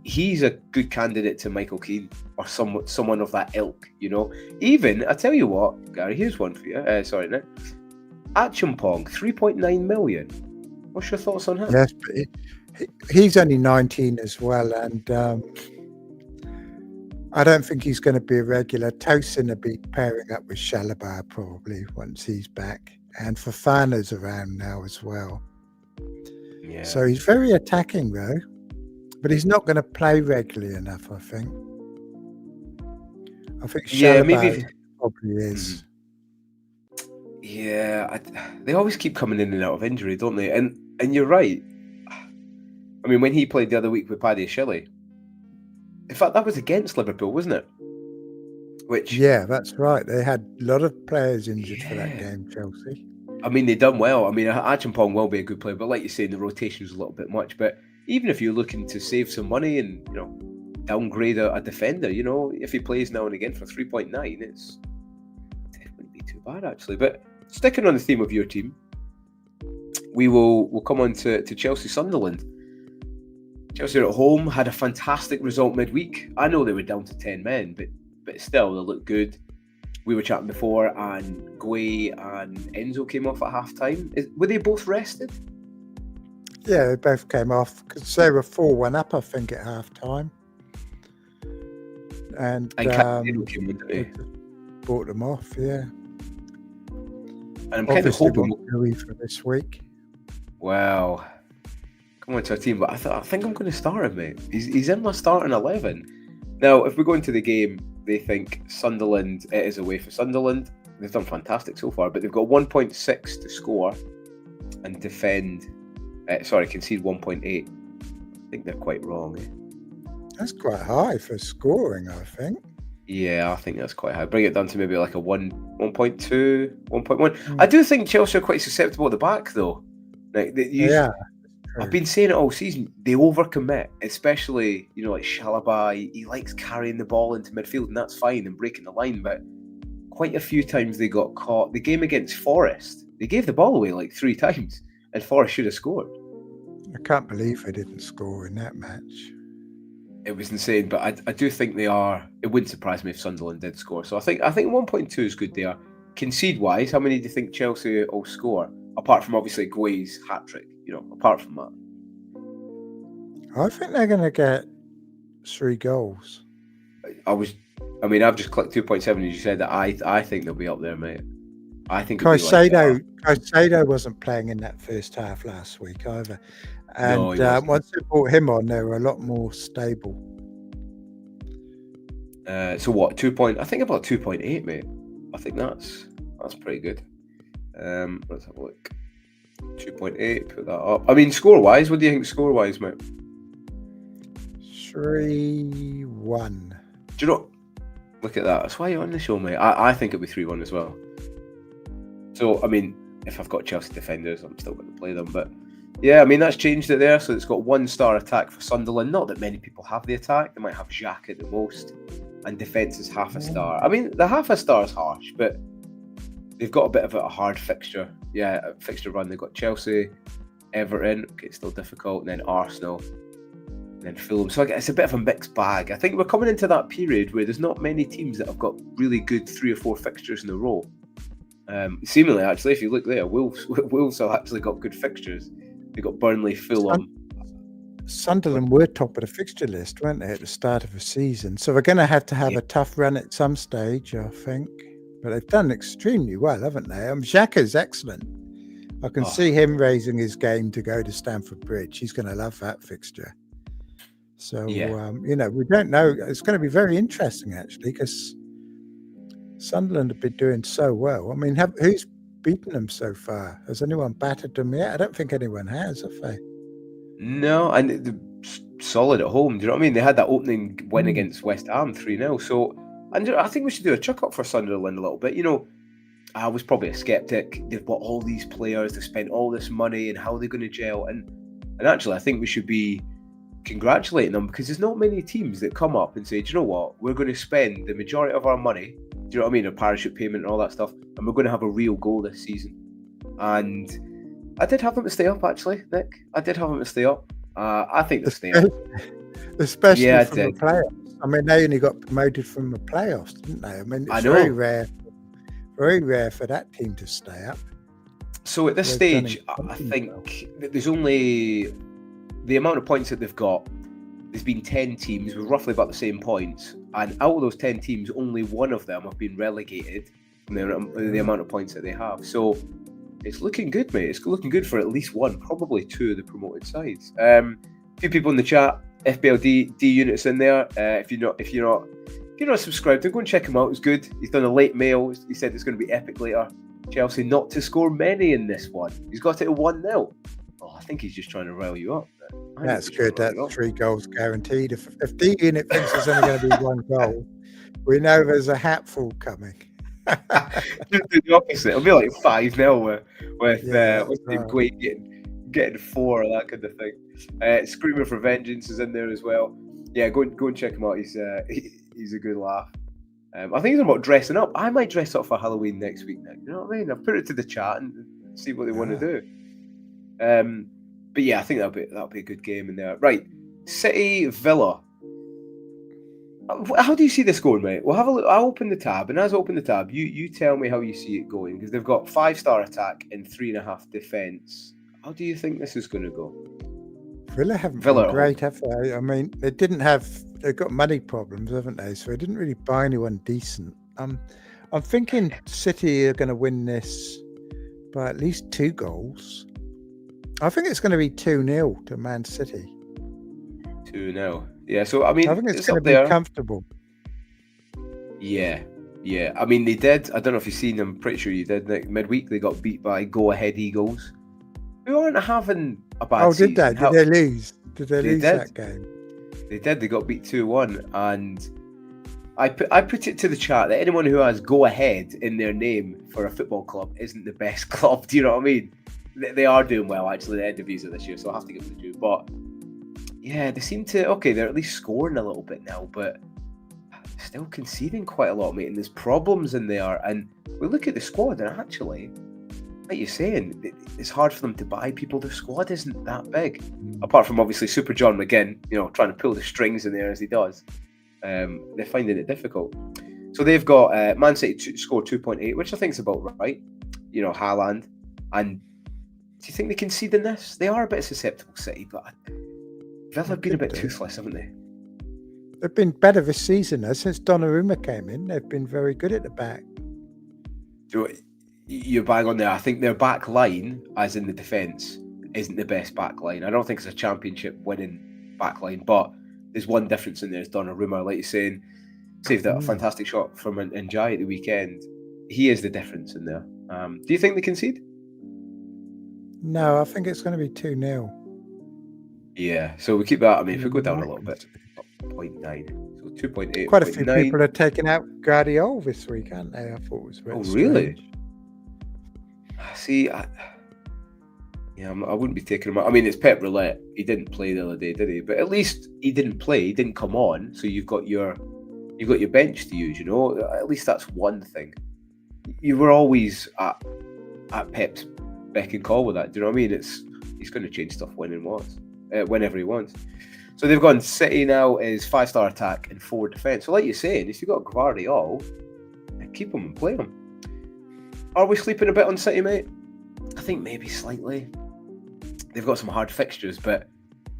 He's a good candidate to Michael Keane or someone of that ilk, Even, I tell you what, Gary, here's one for you. Sorry, Nick. Achimpong, 3.9 million. What's your thoughts on him? Yes, but he's only 19 as well, and I don't think he's going to be a regular. Tosin will be pairing up with Chalobah probably once he's back, and Fofana's around now as well. Yeah. So he's very attacking though, but he's not going to play regularly enough, I think. I think Chalobah probably is. Yeah, they always keep coming in and out of injury, don't they? And you're right. I mean, when he played the other week with Paddy Shelley, in fact, that was against Liverpool, wasn't it? Yeah, that's right. They had a lot of players injured for that game, Chelsea. I mean, they done well. I mean, Achimpong will be a good player, but like you say, the rotation is a little bit much. But even if you're looking to save some money and downgrade a defender, if he plays now and again for 3.9, it's definitely be too bad actually. But sticking on the theme of your team, we'll come on to Chelsea Sunderland. Chelsea are at home, had a fantastic result midweek. I know they were down to 10 men, but still, they looked good. We were chatting before, and Guay and Enzo came off at half-time. Were they both rested? Yeah, they both came off, because they were 4-1 up, I think, at half-time. And Caicedo came in, didn't he? Brought them off, yeah. And I'm kind of hoping for this week. Well, come on to our team, but I think I'm going to start him, mate. He's in my starting 11. Now, if we go into the game, they think Sunderland, it is away for Sunderland. They've done fantastic so far, but they've got 1.6 to score and concede 1.8. I think they're quite wrong. That's quite high for scoring, I think. Yeah, I think that's quite high. Bring it down to maybe like a 1.2, 1.1. I do think Chelsea are quite susceptible at the back, though. I've been saying it all season. They overcommit, especially like Chalobah. He likes carrying the ball into midfield, and that's fine and breaking the line. But quite a few times they got caught. The game against Forest, they gave the ball away like 3 times, and Forest should have scored. I can't believe they didn't score in that match. It was insane, but I do think they are. It wouldn't surprise me if Sunderland did score. So I think 1.2 is good there. Concede wise, how many do you think Chelsea will score? Apart from obviously Guay's hat trick, apart from that. I think they're going to get 3 goals. I've just clicked 2.7 as you said that. I think they'll be up there, mate. I think Caicedo wasn't playing in that first half last week either. And once they brought him on, they were a lot more stable. So what? I think about 2.8, mate. I think that's pretty good. Let's have a look. 2.8, put that up. I mean, score-wise, what do you think score-wise, mate? 3-1. Do you know? Look at that. That's why you're on the show, mate. I think it'll be 3-1 as well. So, I mean, if I've got Chelsea defenders, I'm still going to play them. But yeah, I mean, that's changed it there. So it's got 1-star attack for Sunderland. Not that many people have the attack. They might have Xhaka at the most. And defence is half a star. I mean, the half a star is harsh, but they've got a bit of a hard fixture. Yeah, a fixture run. They've got Chelsea, Everton. Okay, it's still difficult. And then Arsenal. And then Fulham. So it's a bit of a mixed bag. I think we're coming into that period where there's not many teams that have got really good 3 or 4 fixtures in a row. Seemingly, actually, if you look there, Wolves have actually got good fixtures. They've got Burnley, Fulham. Sunderland were top of the fixture list, weren't they, at the start of the season? So we're going to have a tough run at some stage, I think. But they've done extremely well, haven't they? Xhaka's excellent. I can see him raising his game to go to Stamford Bridge. He's going to love that fixture. So, we don't know. It's going to be very interesting, actually, because Sunderland have been doing so well. I mean, who's beaten them so far? Has anyone battered them yet? I don't think anyone has, have they? No, and they're solid at home. Do you know what I mean? They had that opening win against West Ham 3-0. So, and I think we should do a chuck up for Sunderland a little bit. You know, I was probably a skeptic. They've bought all these players, they've spent all this money, and how are they going to gel? And actually, I think we should be congratulating them, because there's not many teams that come up and say, do you know what? We're going to spend the majority of our money, do you know what I mean? A parachute payment and all that stuff, and we're going to have a real goal this season. And I did have them to stay up, actually, Nick. I did have them to stay up. I think they'll stay up. Especially from the playoffs. I mean, they only got promoted from the playoffs, didn't they? I mean, it's very rare for that team to stay up. So at this stage, I think there's only the amount of points that they've got. There's been 10 teams with roughly about the same points, and out of those 10 teams, only one of them have been relegated from the amount of points that they have. So it's looking good, mate. It's looking good for at least one, probably 2 of the promoted sides. A few people in the chat. FPL D units in there. If you're not subscribed, then go and check him out. It's good. He's done a late mail. He said it's going to be epic later. Chelsea not to score many in this one. He's got it at 1-0. Oh, I think he's just trying to rile you up. That's good. That's 3 goals guaranteed. If D unit thinks there's only going to be 1 goal, we know there's a hatful coming. Just do the opposite. It'll be like 5-0 with Quaid getting 4 or that kind of thing. Screamer for Vengeance is in there as well. Yeah, go and check him out. He's a good laugh. I think he's about dressing up. I might dress up for Halloween next week, Nick. You know what I mean? I've put it to the chat and see what they want to do. But yeah, I think that'll be a good game in there. Right, City Villa. How do you see this going, mate? We'll have a look. I'll open the tab, and as I open the tab, you tell me how you see it going, because they've got 5-star attack and 3.5 defence. How do you think this is going to go? Villa haven't been great, have they? I mean, they've got money problems, haven't they? So they didn't really buy anyone decent. I'm thinking City are going to win this by at least 2 goals. I think it's going to be 2-0 to Man City. 2-0. Yeah, so I mean, I think it's going to be comfortable. Yeah. I mean, they did. I don't know if you've seen them. I'm pretty sure you did. Like, midweek, they got beat by Go Ahead Eagles, who aren't having a bad season. Did they? Did they lose? Did they lose that game? They did. They got beat 2-1, and I put it to the chat that anyone who has Go Ahead in their name for a football club isn't the best club. Do you know what I mean? They are doing well, actually. They had the visa this year, so I'll have to give them the due. But yeah, they seem to, they're at least scoring a little bit now, but still conceding quite a lot, mate. And there's problems in there. And we look at the squad, and actually, like you're saying, it's hard for them to buy people. Their squad isn't that big, apart from obviously Super John McGinn, trying to pull the strings in there as he does. They're finding it difficult. So they've got Man City score 2.8, which I think is about right. Haaland. And do you think they concede in this? They are a bit susceptible, City, but Villa have been a bit toothless, haven't they? They've been better this season, though. Since Donnarumma came in, they've been very good at the back. You're bang on there. I think their back line, as in the defence, isn't the best back line. I don't think it's a championship winning back line, but there's one difference in there. Is Donnarumma, like you're saying, saved a fantastic shot from Njai at the weekend. He is the difference in there. Do you think they concede? No, I think it's going to be 2-0. Yeah, so we keep that. I mean, in if the we go down a little bit, United. 0.9, so 2.8, Quite a few 0.9. people are taking out Guardiola this week, aren't they? I thought it was a bit Oh, really? strange. See, yeah, I wouldn't be taking him out. I mean, it's Pep Roulette. He didn't play the other day, did he? But at least he didn't play. He didn't come on, so you've got your bench to use. You know, at least that's one thing. You were always at Pep's beck and call with that. Do you know what I mean? He's going to change stuff whenever he wants. So they've gone. City now is 5-star attack and 4 defense. So like you're saying, if you've got Guardiola, keep him and play him. Are we sleeping a bit on City, mate? I think maybe slightly. They've got some hard fixtures, but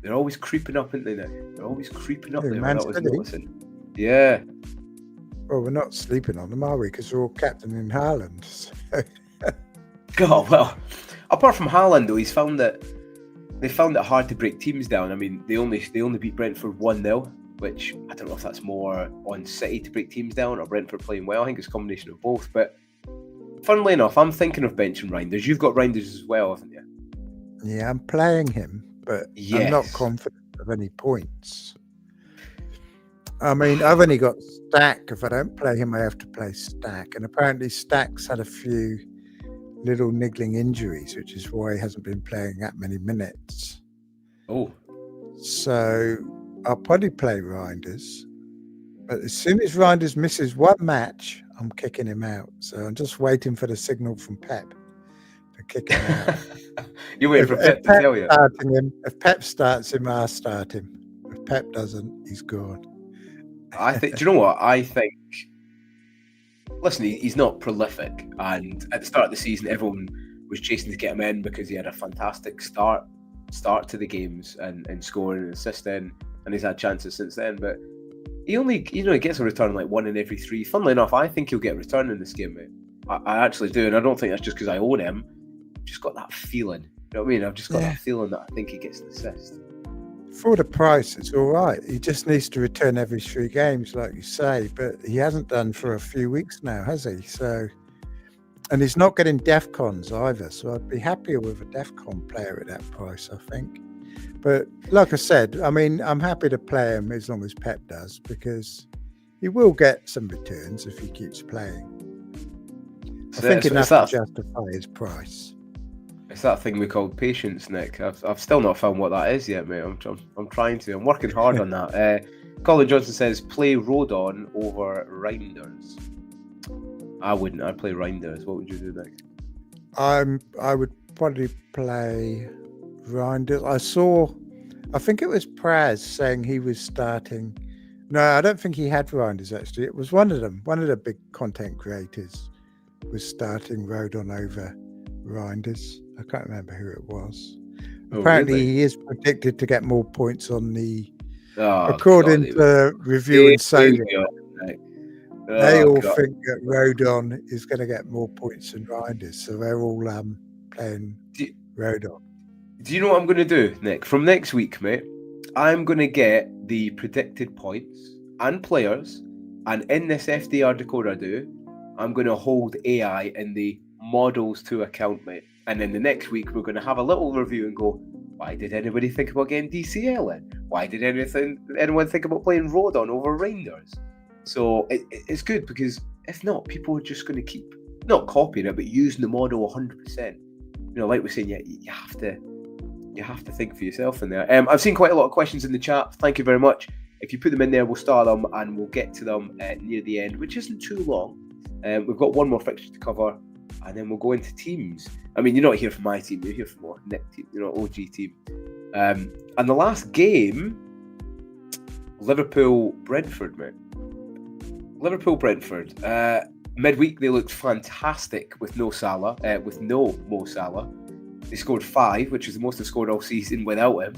they're always creeping up, aren't they? Now they're always creeping up there. Man That was City? noticing. Yeah. Well, we're not sleeping on them, are we? Because we're all captain in Haaland. So. God, well, apart from Haaland, though, they found it hard to break teams down. I mean, they only beat Brentford 1-0, which I don't know if that's more on City to break teams down or Brentford playing well. I think it's a combination of both. But funnily enough, I'm thinking of benching Reinders. You've got Reinders as well, haven't you? Yeah, I'm playing him, but I'm not confident of any points. I mean, I've only got Stack. If I don't play him, I have to play Stack. And apparently Stack's had a few little niggling injuries, which is why he hasn't been playing that many minutes. Oh. So I'll probably play Reinders. But as soon as Reinders misses one match, I'm kicking him out. So I'm just waiting for the signal from Pep to kick him out. You're waiting for Pep to tell you? If Pep starts him, I'll start him. If Pep doesn't, he's gone. I think. Do you know what? I think. Listen, he's not prolific, and at the start of the season, everyone was chasing to get him in because he had a fantastic start to the games and scoring and assisting, and he's had chances since then. But he only, he gets a return like 1 in every 3. Funnily enough, I think he'll get a return in this game, mate. I actually do, and I don't think that's just because I own him. I've just got that feeling. You know what I mean? I've just got that feeling that I think he gets an assist. For the price, it's all right. He just needs to return every 3 games, like you say, but he hasn't done for a few weeks now, has he? So, and he's not getting DEFCONs either, so I'd be happier with a DEFCON player at that price, I think. But like I said, I mean, I'm happy to play him as long as Pep does, because he will get some returns if he keeps playing. I think enough to justify his price. It's that thing we call patience, Nick. I've still not found what that is yet, mate. I'm trying to. I'm working hard on that. Colin Johnson says play Rodon over Reinders. I wouldn't. I'd play Reinders. What would you do, Nick? I would probably play Reinders. I think it was Praz saying he was starting. No, I don't think he had Reinders actually. It was one of them. One of the big content creators was starting Rodon over Reinders. I can't remember who it was. Apparently, really? he is predicted to get more points on the. According to review and Sony, they all think that Rodon is going to get more points than Reinders, so they're all playing Rodon. Do you know what I'm going to do, Nick? From next week, mate, I'm going to get the predicted points and players, and in this FDR decoder I do, I'm going to hold AI in the models to account, mate. And then the next week, we're going to have a little review and go, why did anybody think about getting DCL in? Why did anyone think about playing Rodon over Reinders? So it's good, because if not, people are just going to keep, not copying it, but using the model 100%. Like we're saying, you have to think for yourself in there. I've seen quite a lot of questions in the chat. Thank you very much. If you put them in there, we'll start them and we'll get to them near the end, which isn't too long. We've got one more fixture to cover, and then we'll go into teams. I mean, you're not here for my team, you're here for more Nick team, OG team. And the last game, Liverpool-Brentford, mate. Liverpool-Brentford. Midweek, they looked fantastic with no Mo Salah. They scored 5, which is the most they've scored all season without him.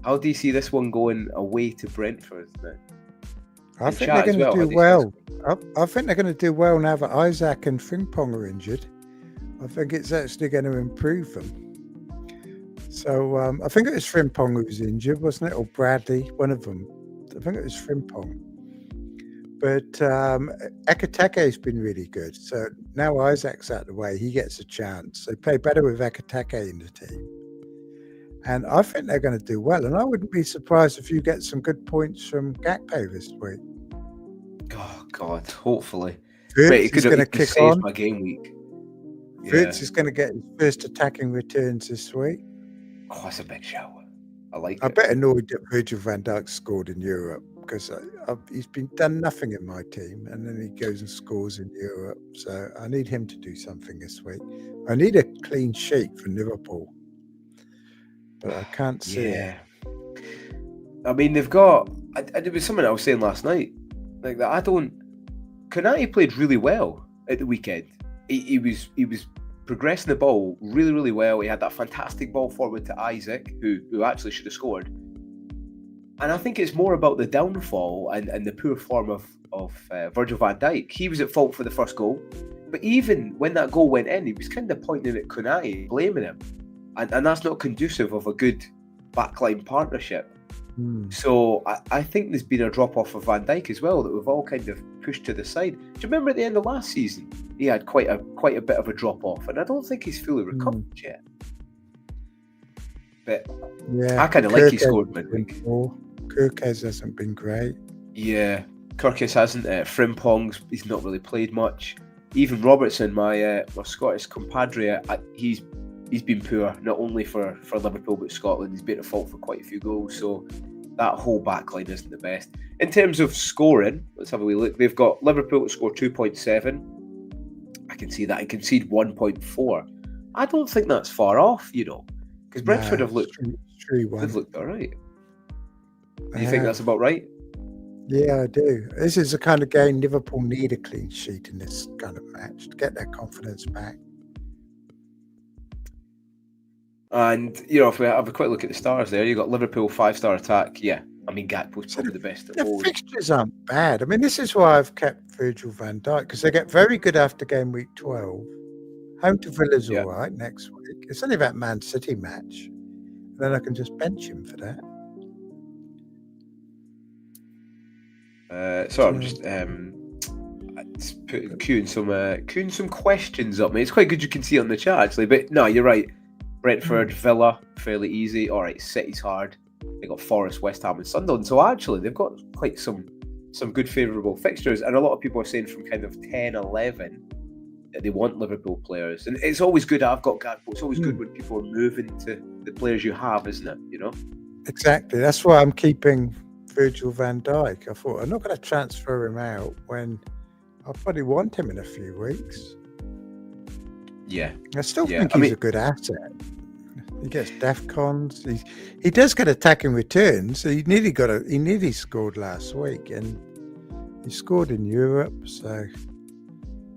How do you see this one going away to Brentford, mate? I think they're going to do well. I think they're going to do well now that Isaac and Frimpong are injured. I think it's actually going to improve them. So I think it was Frimpong who was injured, wasn't it? Or Bradley, one of them. I think it was Frimpong. But Ekateke's been really good. So now Isaac's out of the way, he gets a chance. They play better with Ekateke in the team. And I think they're going to do well. And I wouldn't be surprised if you get some good points from Gakpo this week. Oh, God, hopefully. Wirtz is going to kick on. My game week. Wirtz is going to get his first attacking returns this week. Oh, that's a big shout. I like it. I bet annoyed that Virgil van Dijk scored in Europe because he's been done nothing in my team, and then he goes and scores in Europe. So I need him to do something this week. I need a clean sheet for Liverpool, but I can't see it. I mean, they've got. It was something I was saying last night, like that. Konate played really well at the weekend. He was progressing the ball really, really well. He had that fantastic ball forward to Isaac, who actually should have scored. And I think it's more about the downfall and the poor form of Virgil van Dijk. He was at fault for the first goal. But even when that goal went in, he was kind of pointing at Konate, blaming him. And that's not conducive of a good backline partnership. So I think there's been a drop-off of Van Dijk as well that we've all kind of pushed to the side. Do you remember at the end of last season? He had quite a bit of a drop-off, and I don't think he's fully recovered yet. But I kind of like he scored midweek. Kirkes hasn't been great. Yeah, Kirkes hasn't. Frimpong's, he's not really played much. Even Robertson, my Scottish compadre, he's been poor, not only for Liverpool but Scotland. He's been at fault for quite a few goals, so that whole backline isn't the best. In terms of scoring, let's have a wee look. They've got Liverpool to score 2.7. I can see that, and concede 1.4. I don't think that's far off, because Brentford have looked 3-1. They've looked all right. Do you think that's about right? Yeah, I do. This is the kind of game Liverpool need a clean sheet in this kind of match to get their confidence back. And, if we have a quick look at the stars there, you've got Liverpool 5-star attack. Yeah, I mean, Gakpo's probably the best at all. The fixtures aren't bad. I mean, this is why I've kept Virgil van Dijk, because they get very good after game week 12. Home to Villa's all right next week. It's only that Man City match. And then I can just bench him for that. So I'm just queuing some questions up, mate. It's quite good you can see on the chat, actually. But no, you're right. Brentford, Villa, fairly easy. All right, City's hard. They got Forest, West Ham, and Sunderland. So actually, they've got quite some good favourable fixtures. And a lot of people are saying from kind of 10, 11 that they want Liverpool players. And it's always good. I've got Gakpo. It's always good when people are moving to the players you have, isn't it? Exactly. That's why I'm keeping Virgil van Dijk. I thought I'm not going to transfer him out when I'll probably want him in a few weeks. Yeah, I still think he's a good asset. He gets DEFCONs. He does get attacking returns. He nearly scored last week, and he scored in Europe. So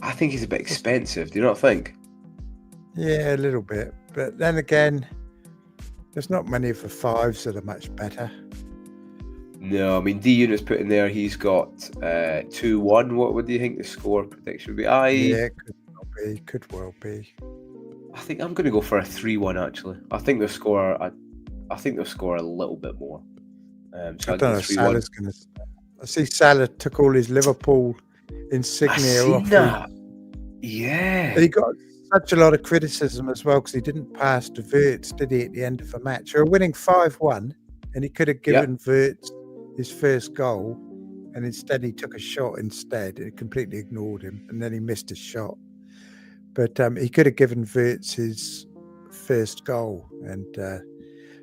I think he's a bit expensive. Do you not think? Yeah, a little bit. But then again, there's not many of the fives that are much better. No, I mean, D Unit's put in there. He's got 2-1. What do you think the score prediction would be? Yeah, could well be. I think I'm going to go for a 3-1. Actually, I think they'll score. I think they'll score a little bit more. So I don't know if Salah's going to. I see Salah took all his Liverpool insignia off. Yeah, he got such a lot of criticism as well because he didn't pass to Wirtz, did he? At the end of the match, they were winning 5-1, and he could have given Wirtz his first goal, and instead he took a shot instead. It completely ignored him, and then he missed his shot. But he could have given Wirtz his first goal, and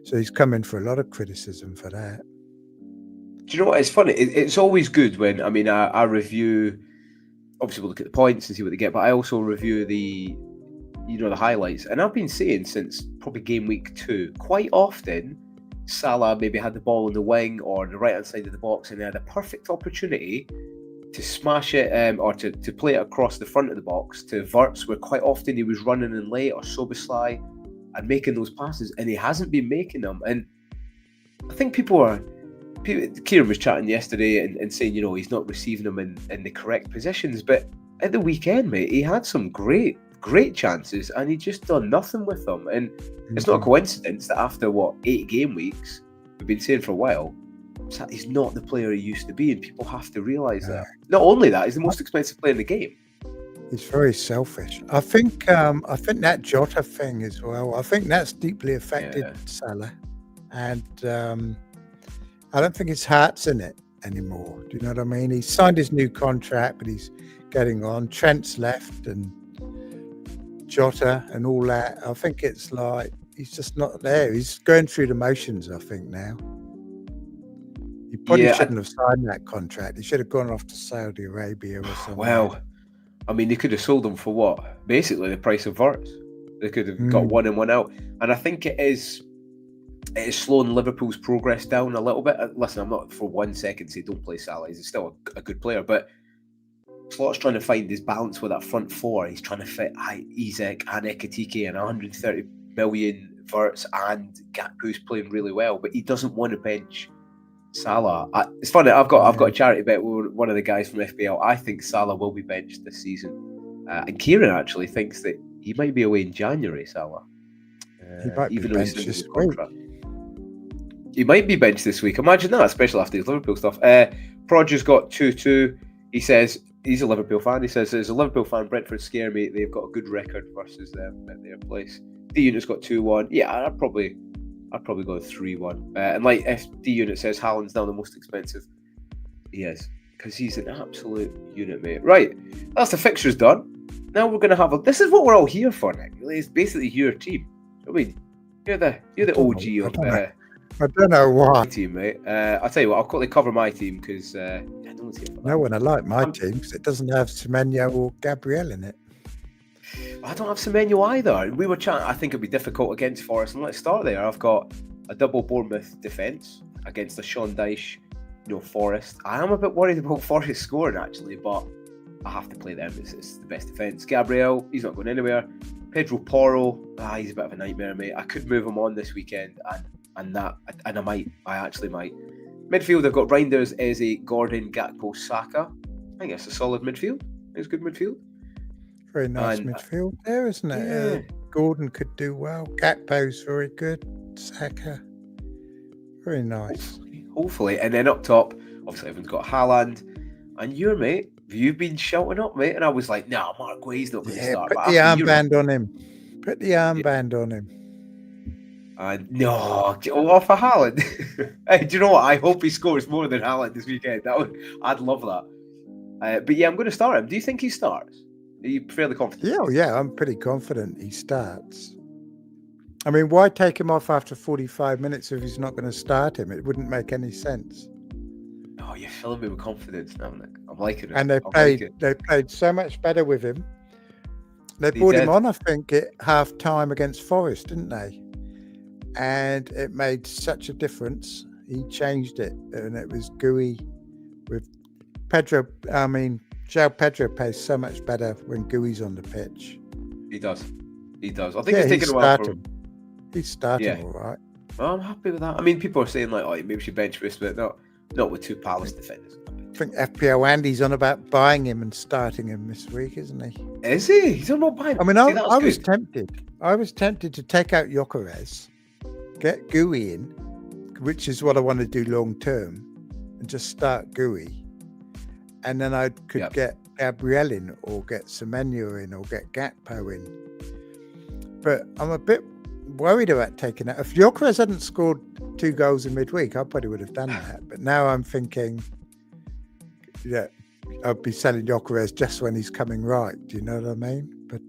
so he's come in for a lot of criticism for that. Do you know what? It's funny. It's always good when, I review, obviously we'll look at the points and see what they get, but I also review the highlights. And I've been saying since probably game week 2, quite often, Salah maybe had the ball in the wing or the right-hand side of the box, and they had a perfect opportunity to smash it or to play it across the front of the box to Wirtz, where quite often he was running in late, or Soboslai, and making those passes, and he hasn't been making them. And I think Kieran was chatting yesterday and saying, he's not receiving them in the correct positions, but at the weekend, mate, he had some great chances, and he just done nothing with them. And it's not a coincidence that after 8 game weeks, we've been saying for a while, he's not the player he used to be, and people have to realise that. Not only that, he's the most expensive player in the game. He's very selfish. I think that Jota thing as well. I think that's deeply affected Salah, and I don't think his heart's in it anymore. Do you know what I mean? He signed his new contract, but he's getting on. Trent's left, and Jota and all that. I think it's like he's just not there. He's going through the motions, I think, now. He probably shouldn't have signed that contract. He should have gone off to Saudi Arabia or something. Well, I mean, they could have sold him for what? Basically the price of Wirtz. They could have got one in, one out. And I think it is slowing Liverpool's progress down a little bit. Listen, I'm not for 1 second say don't play Salah. He's still a good player, but Slot's trying to find his balance with that front four. He's trying to fit Isak and Ekitike and 130 million Wirtz, and Gakpo's playing really well, but he doesn't want to bench Salah. It's funny, I've got a charity bet with one of the guys from FPL. I think Salah will be benched this season, and Kieran actually thinks that he might be away in January. Salah, he might be benched this week. He might be benched this week. Imagine that, especially after his Liverpool stuff. Proger's got 2-2. He says he's a Liverpool fan. He says, as a Liverpool fan, Brentford scare me. They've got a good record versus them at their place. D-Unit's got 2-1. Yeah, I'd probably go 3-1. And like D-Unit says, Haaland's now the most expensive. He is, because he's an absolute unit, mate. Right, that's the fixtures done. Now we're going to have this is what we're all here for, Nick. Really, it's basically your team. I mean, you're the OG of I don't know why. Team, mate. I'll tell you what, I'll quickly cover my team because I don't see it. No one I like my team because it doesn't have Semenyo or Gabriel in it. I don't have Semenyo either. We were chatting, I think it'd be difficult against Forest, and let's start there. I've got a double Bournemouth defence against the Sean Dyche, Forest. I am a bit worried about Forest scoring actually, but I have to play them. It's the best defence. Gabriel, he's not going anywhere. Pedro Porro, he's a bit of a nightmare, mate. I could move him on this weekend, and I actually might. Midfield, I've got Reinders, Eze, Gordon, Gakpo, Saka. I think it's a solid midfield. It's good midfield. Very nice midfield there, isn't it? Yeah. Gordon could do well. Gakpo's very good. Saka, very nice. Hopefully. And then up top, obviously everyone's got Haaland. And your mate, you've been shouting up, mate. And I was like, no, Mark Guay's not going to start. Put the armband on him. Put the armband on him. No, for Haaland. Hey, do you know what? I hope he scores more than Haaland this weekend. I'd love that. But yeah, I'm going to start him. Do you think he starts? Are you fairly confident? Yeah, I'm pretty confident he starts. I mean, why take him off after 45 minutes if he's not going to start him? It wouldn't make any sense. Oh, you're filling me with confidence now, Nick. I'm liking it. And they played so much better with him. They brought him on, I think, at half time against Forest, didn't they? And it made such a difference. He changed it, and it was gooey with Pedro. I mean, João Pedro plays so much better when Gooey's on the pitch. He does. I think he's taken a while for him. He's starting all right. Well, I'm happy with that. I mean, people are saying like, oh, maybe we should bench this, but not with two Palace defenders. I think FPL Andy's on about buying him and starting him this week, isn't he? Is he? He's on about buying him. I mean, I was tempted. I was tempted to take out Gyökeres, get Gooey in, which is what I want to do long term, and just start Gooey. And then I could get Gabriel in, or get Semenyo in, or get Gakpo in. But I'm a bit worried about taking that. If Gyökeres hadn't scored 2 goals in midweek, I probably would have done that. But now I'm thinking, I'd be selling Gyökeres just when he's coming right. Do you know what I mean? But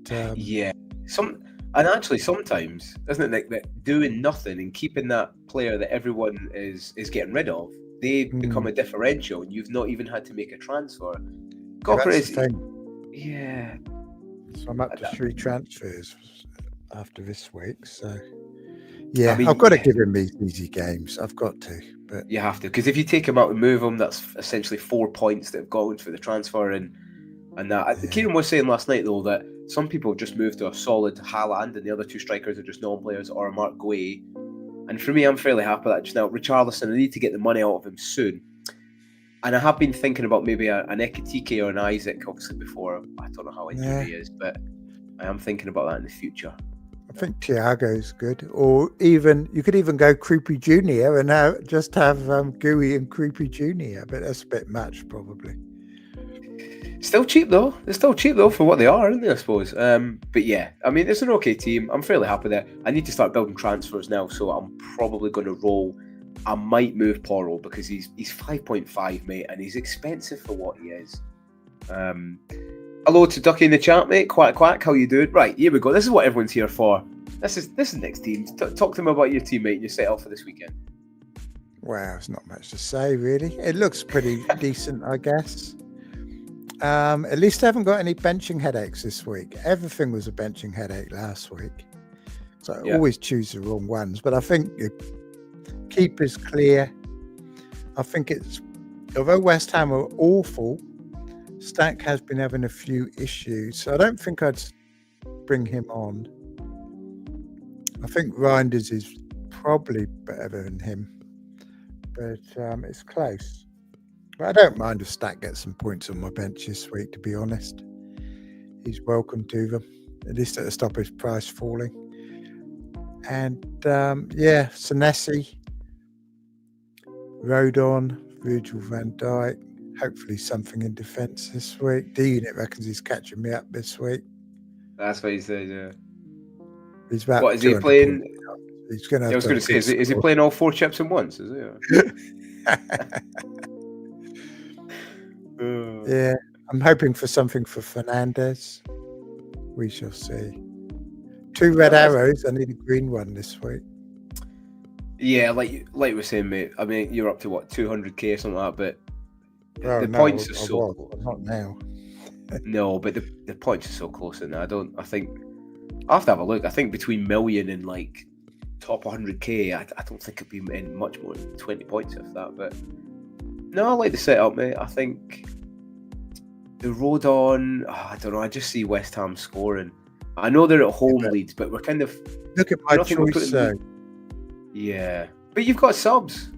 actually sometimes, isn't it, Nick, that doing nothing and keeping that player that everyone is getting rid of, they become a differential, and you've not even had to make a transfer. Gyökeres, yeah. So I'm up to 3 transfers after this week. So yeah, I've got to give him these easy games. I've got to. But you have to, because if you take him out and move him, that's essentially 4 points that have gone for the transfer, and that. Yeah. Kieran was saying last night though that some people have just moved to a solid Haaland, and the other 2 strikers are just non-players or a Mark Guay. And for me, I'm fairly happy with that just now. Richarlison, I need to get the money out of him soon. And I have been thinking about maybe an Ekitike or an Isak, obviously, before. I don't know how injured he is, but I am thinking about that in the future. I think Thiago's good, or even you could even go Creepy Junior and just have Gooey and Creepy Junior, but that's a bit much probably. Still cheap though. They're still cheap though for what they are, aren't they? I suppose. But yeah, I mean, it's an okay team. I'm fairly happy there. I need to start building transfers now, so I'm probably going to roll. I might move Porro because he's 5.5, mate, and he's expensive for what he is. Hello to Ducky in the chat, mate. Quack quack, how you doing? Right, here we go. This is what everyone's here for. This is Nick's team. Talk to them about your teammate and your setup for this weekend. Wow, it's not much to say really. It looks pretty decent, I guess. At least I haven't got any benching headaches this week. Everything was a benching headache last week, so I always choose the wrong ones. But I think the keeper's clear. I think it's, although West Ham are awful, Stack has been having a few issues, so I don't think I'd bring him on. I think Reinders is probably better than him, but it's close. But I don't mind if Stack gets some points on my bench this week, to be honest. He's welcome to them, at least to stop his price falling. And yeah, Senesi, Rodon, Virgil van Dijk, hopefully something in defence this week. D-Unit reckons he's catching me up this week. That's what he said, yeah. He's about what is he playing? He's going to. I was going to say, is he playing all 4 chips at once? Is he? Yeah, I'm hoping for something for Fernandez. We shall see. 2 red arrows. I need a green one this week. Yeah, like we're saying, mate. I mean, you're up to what, 200k or something like that, but the points are so close. Not now. No, but the points are so close, and I think I have to have a look. I think between million and like top 100k, I don't think it'd be in much more than 20 points if that. But no, I like the setup, mate. I think the Rodon, I don't know. I just see West Ham scoring. I know they're at home Leeds, but we're kind of look at my choice. Yeah, but you've got subs.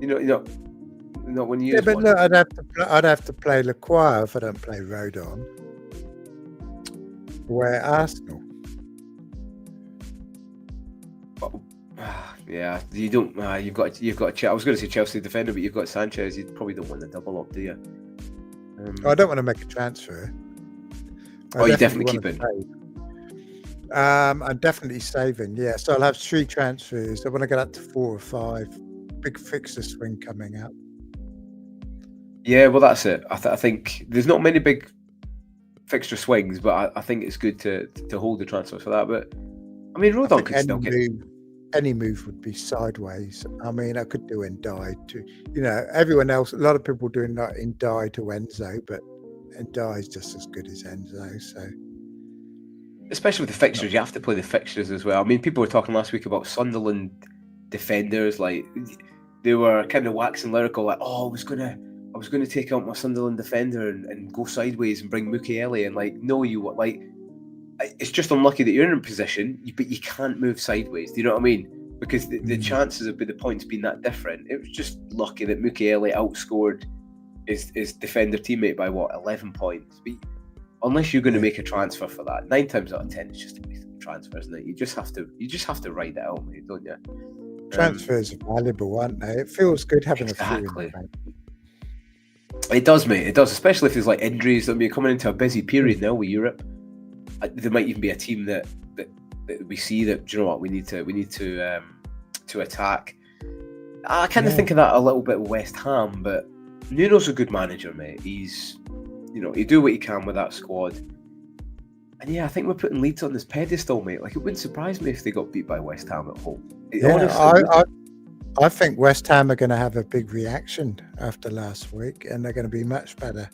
You know, not when you. Yeah, but one. Look, I'd have to play Lacroix if I don't play Rodon. Where Arsenal. Yeah, you don't. You've got. I was going to say Chelsea defender, but you've got Sanchez. You probably don't want the double up, do you? I don't want to make a transfer. You definitely keep it. I'm definitely saving. Yeah, so I'll have 3 transfers. I want to get up to 4 or 5. Big fixture swing coming up. Yeah, well, that's it. I think there's not many big fixture swings, but I think it's good to hold the transfer for that. But I mean, Rodon could still get. Any move would be sideways. I mean, I could do Ndai to, everyone else. A lot of people doing that Ndai to Enzo, but Ndai is just as good as Enzo. So, especially with the fixtures, you have to play the fixtures as well. I mean, people were talking last week about Sunderland defenders, like they were kind of waxing lyrical, like, "Oh, I was gonna take out my Sunderland defender and go sideways and bring Mukiele," and like, no, it's just unlucky that you're in a position, but you can't move sideways. Do you know what I mean? Because the chances of the points being that different, it was just lucky that Mukiele outscored his defender teammate by 11 points. But unless you're going to make a transfer for that, 9 times out of 10, it's just a waste of transfer, isn't it? You just have to ride it out, mate, don't you? Transfers are valuable, aren't they? It feels good having a few in the bank. It does, mate. It does, especially if there's like injuries. I mean, coming into a busy period now with Europe. There might even be a team that we see that, do you know what, we need to attack. I kind of think of that a little bit with West Ham, but Nuno's a good manager, mate. He's, he do what he can with that squad. And yeah, I think we're putting Leeds on this pedestal, mate. Like, it wouldn't surprise me if they got beat by West Ham at home. I think West Ham are going to have a big reaction after last week, and they're going to be much better.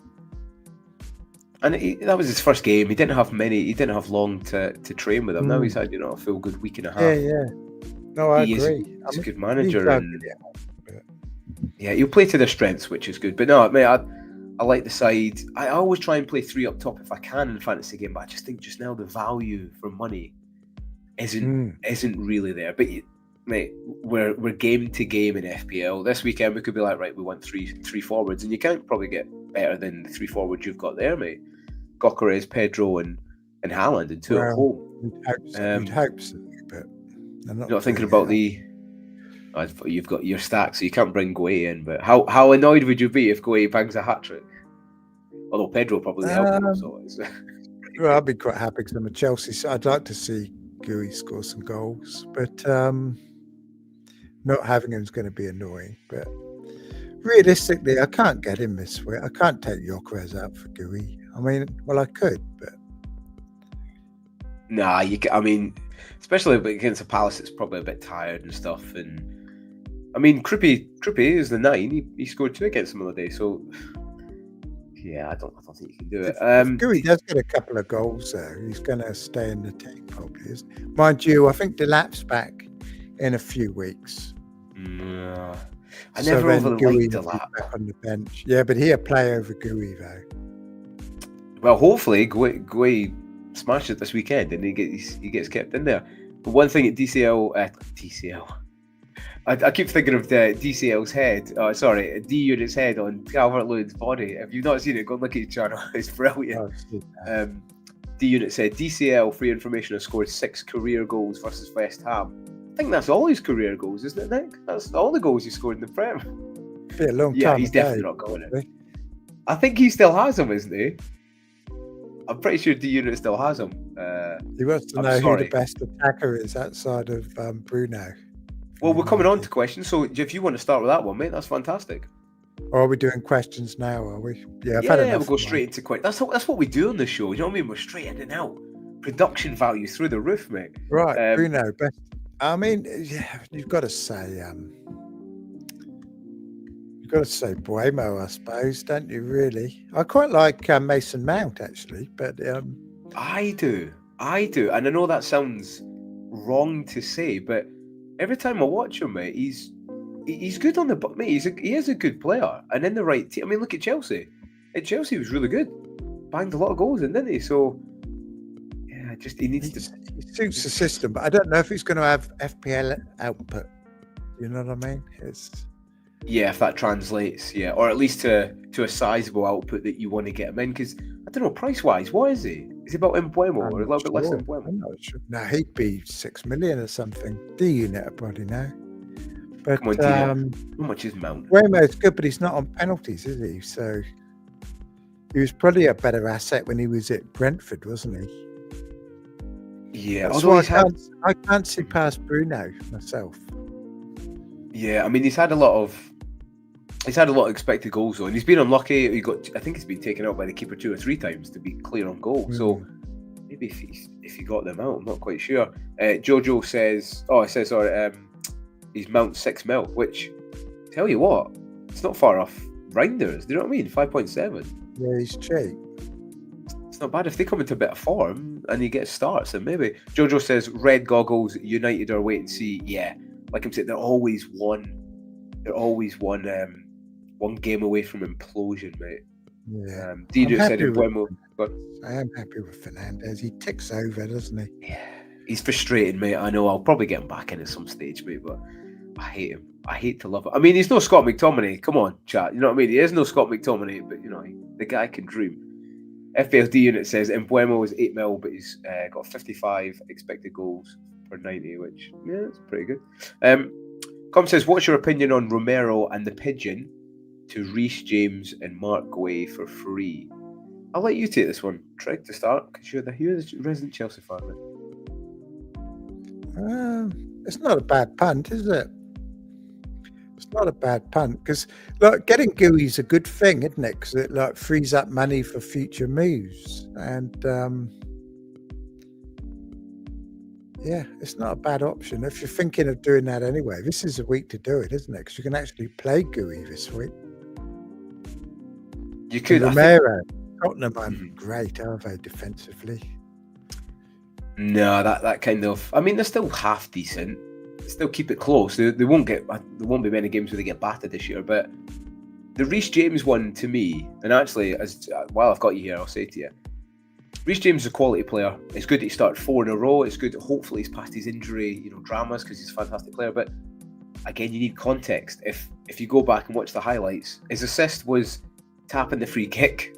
And that was his first game. He didn't have long to train with him. Now he's had, a full good week and a half. Yeah. No, I agree. He's a good manager. He'll play to their strengths, which is good. But no, mate, I like the side. I always try and play 3 up top if I can in a fantasy game, but I just think just now the value for money isn't really there. But mate, we're game to game in FPL. This weekend we could be like, right, we want three forwards, and you can't probably get better than the 3 forwards you've got there, mate. Gokeres, Pedro, and and Haaland and 2 at Well, home. you'd hope so, but I'm You're not thinking doing about it. you've got your stack, so you can't bring Guay in. But how annoyed would you be if Guay bangs a hat trick? Although Pedro probably helped him, so it's Well, I'd be quite happy because I'm a Chelsea, so I'd like to see Gooey score some goals, but not having him is going to be annoying. But realistically, I can't get him this week. I can't take Gyökeres out for Gooey. I mean, well, I could, but nah. I mean, especially against a Palace that's probably a bit tired and stuff. And I mean, Krippy is the 9. He scored 2 against him the other day, so. Yeah, I don't think you can do it. If Gooey does get a couple of goals, though, he's going to stay in the team probably. Isn't? Mind you, I think Delap's back in a few weeks. I never overliked Delap. Back on the bench. Yeah, but he'll play over Gooey, though. Well, hopefully, Guay smashes it this weekend and he gets kept in there. But one thing at DCL. I keep thinking of the DCL's head. D Unit's head on Calvert-Lewin's body. If you've not seen it, go and look at each channel. It's brilliant. D Unit said DCL, for your information, has scored 6 career goals versus West Ham. I think that's all his career goals, isn't it, Nick? That's all the goals he scored in the Prem. Be a long time. Yeah, he's definitely not going in. I think he still has him, isn't he? I'm pretty sure D Unit still has him. He wants to know who the best attacker is outside of Bruno. Well, we're coming on to questions, so if you want to start with that one, mate, that's fantastic. Or are we doing questions now, are we? Yeah, we'll go straight into questions. That's what we do on the show, you know what I mean? We're straight in and out. Production value through the roof, mate. Right, Bruno, best. I mean, yeah, you've got to say Buemo, I suppose, don't you, really? I quite like Mason Mount, actually, but... I do, and I know that sounds wrong to say, but every time I watch him, mate, he's good on the mate. He is a good player, and in the right team. I mean, look at Chelsea. At Chelsea, he was really good. Banged a lot of goals in, didn't he? So yeah, he needs to. He suits the system, but I don't know if he's going to have FPL output. You know what I mean? Yeah, if that translates, yeah, or at least to a sizable output that you want to get him in, because I don't know, price wise, what is he? Is he about Mbeumo or a little bit less than Mbeumo? I'm not sure. No, he'd be 6 million or something. D Unit, I probably know. But come on, how much is Mount? Mbeumo's good, but he's not on penalties, is he? So he was probably a better asset when he was at Brentford, wasn't he? Yeah, although I can't see past Bruno myself. Yeah, I mean he's had a lot of expected goals though, and he's been unlucky. I think he's been taken out by the keeper 2 or 3 times to be clear on goal. So maybe if he got them out, I'm not quite sure. Jojo says, he's Mount 6 mil, which tell you what, it's not far off Reinders. Do you know what I mean? 5.7. Yeah, he's cheap. It's not bad if they come into a bit of form and he gets starts. And maybe Jojo says red goggles. United are wait and see. Yeah, like I'm saying, they're always one game away from implosion, mate. Yeah. DJ said Mbeumo. I am happy with Fernandez. He ticks over, doesn't he? Yeah. He's frustrating, mate. I know I'll probably get him back in at some stage, mate, but I hate him. I hate to love it. I mean, he's no Scott McTominay. Come on, chat. You know what I mean? He is no Scott McTominay, but, you know, the guy can dream. FPLD Unit says Mbeumo is 8 mil, but he's got 55 expected goals per 90, which, yeah, that's pretty good. Com says, what's your opinion on Romero and the Pigeon to Reece James and Mark Guay for free? I'll let you take this one, Treg, to start, because you're the resident Chelsea fan, mate. It's not a bad punt, is it? It's not a bad punt, because getting Gooey's a good thing, isn't it? Because it frees up money for future moves, and yeah, it's not a bad option if you're thinking of doing that anyway. This is a week to do it, isn't it? Because you can actually play Gooey this week. You could. Romero, Tottenham aren't great, are they, defensively? No, that kind of. I mean, they're still half decent. Still keep it close. They won't get. There won't be many games where they get battered this year. But the Reece James one, to me, and actually, while I've got you here, I'll say to you, Reece James is a quality player. It's good that he started 4 in a row. It's good that hopefully he's past his injury, dramas, because he's a fantastic player. But again, you need context. If you go back and watch the highlights, his assist was tapping the free kick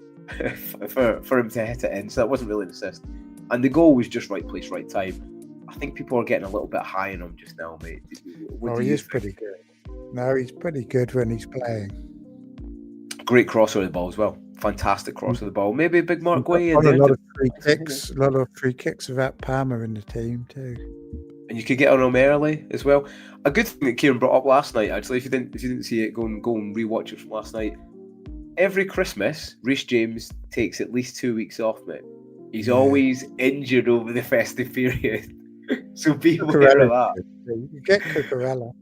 for him to hit it in. So that wasn't really an assist. and the goal was just right place, right time. I think people are getting a little bit high on him just now, mate. What do he you is think? pretty good. No, he's pretty good when he's playing. Great crosser of the ball as well. Fantastic crosser of the ball. Maybe a big Mark Way in Got there. a lot of free kicks without Palmer in the team too. And you could get on him early as well. A good thing that Kieran brought up last night, actually, if you didn't see it, go and rewatch it from last night. Every Christmas, Reece James takes at least 2 weeks off, mate. He's always injured over the festive period. So be aware of that. You get Cucurella.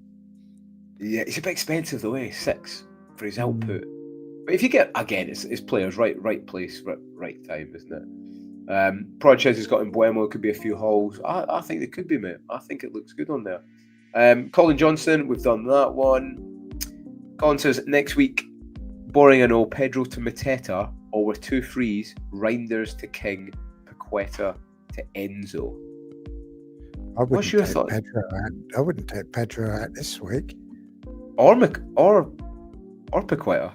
Yeah, it's a bit expensive though, 6 for his output. But if you get, again, it's players, right place, right time, isn't it? Project has got in Buemo, could be a few holes. I think it could be, mate. I think it looks good on there. Colin Johnson, we've done that one. Colin says, next week, boring I know, Pedro to Mateta, or with 2 frees, Reinders to King, Paqueta to Enzo. What's your thought? I wouldn't take Pedro out this week. Or Paqueta.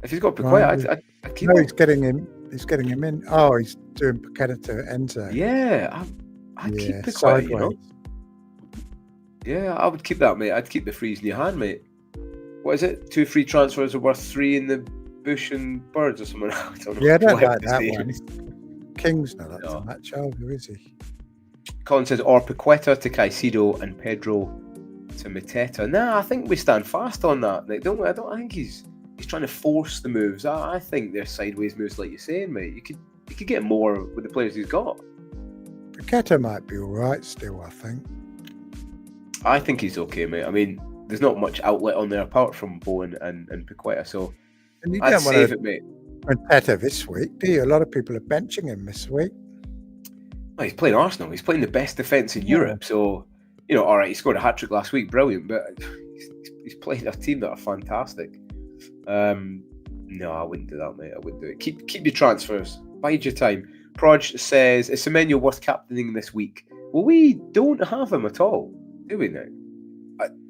If he's got Paqueta, I'd keep him. He's getting him in. Oh, he's doing Paqueta to Enzo. Yeah, I'd keep Paqueta, you know? Yeah, I would keep that, mate. I'd keep the frees in your hand, mate. What is it? 2 free transfers are worth 3 in the bush and birds or something. I don't know. Yeah, I don't like that one. King's not up to much over, is he? Colin says, or Paqueta to Caicedo and Pedro to Mateta. Nah, I think we stand fast on that. Like, don't we? I think he's trying to force the moves. I think they're sideways moves, like you're saying, mate. You could get more with the players he's got. Paqueta might be all right still, I think. I think he's okay, mate. I mean, there's not much outlet on there apart from Bowen and Paqueta, so I'd save it, mate. Paqueta this week, do you? A lot of people are benching him this week. Well, he's playing Arsenal. He's playing the best defence in Europe, so, you know, all right, he scored a hat-trick last week, brilliant, but he's playing a team that are fantastic. No, I wouldn't do that, mate. I wouldn't do it. Keep your transfers. Bide your time. Proj says, is Semenyo worth captaining this week? Well, we don't have him at all, do we now?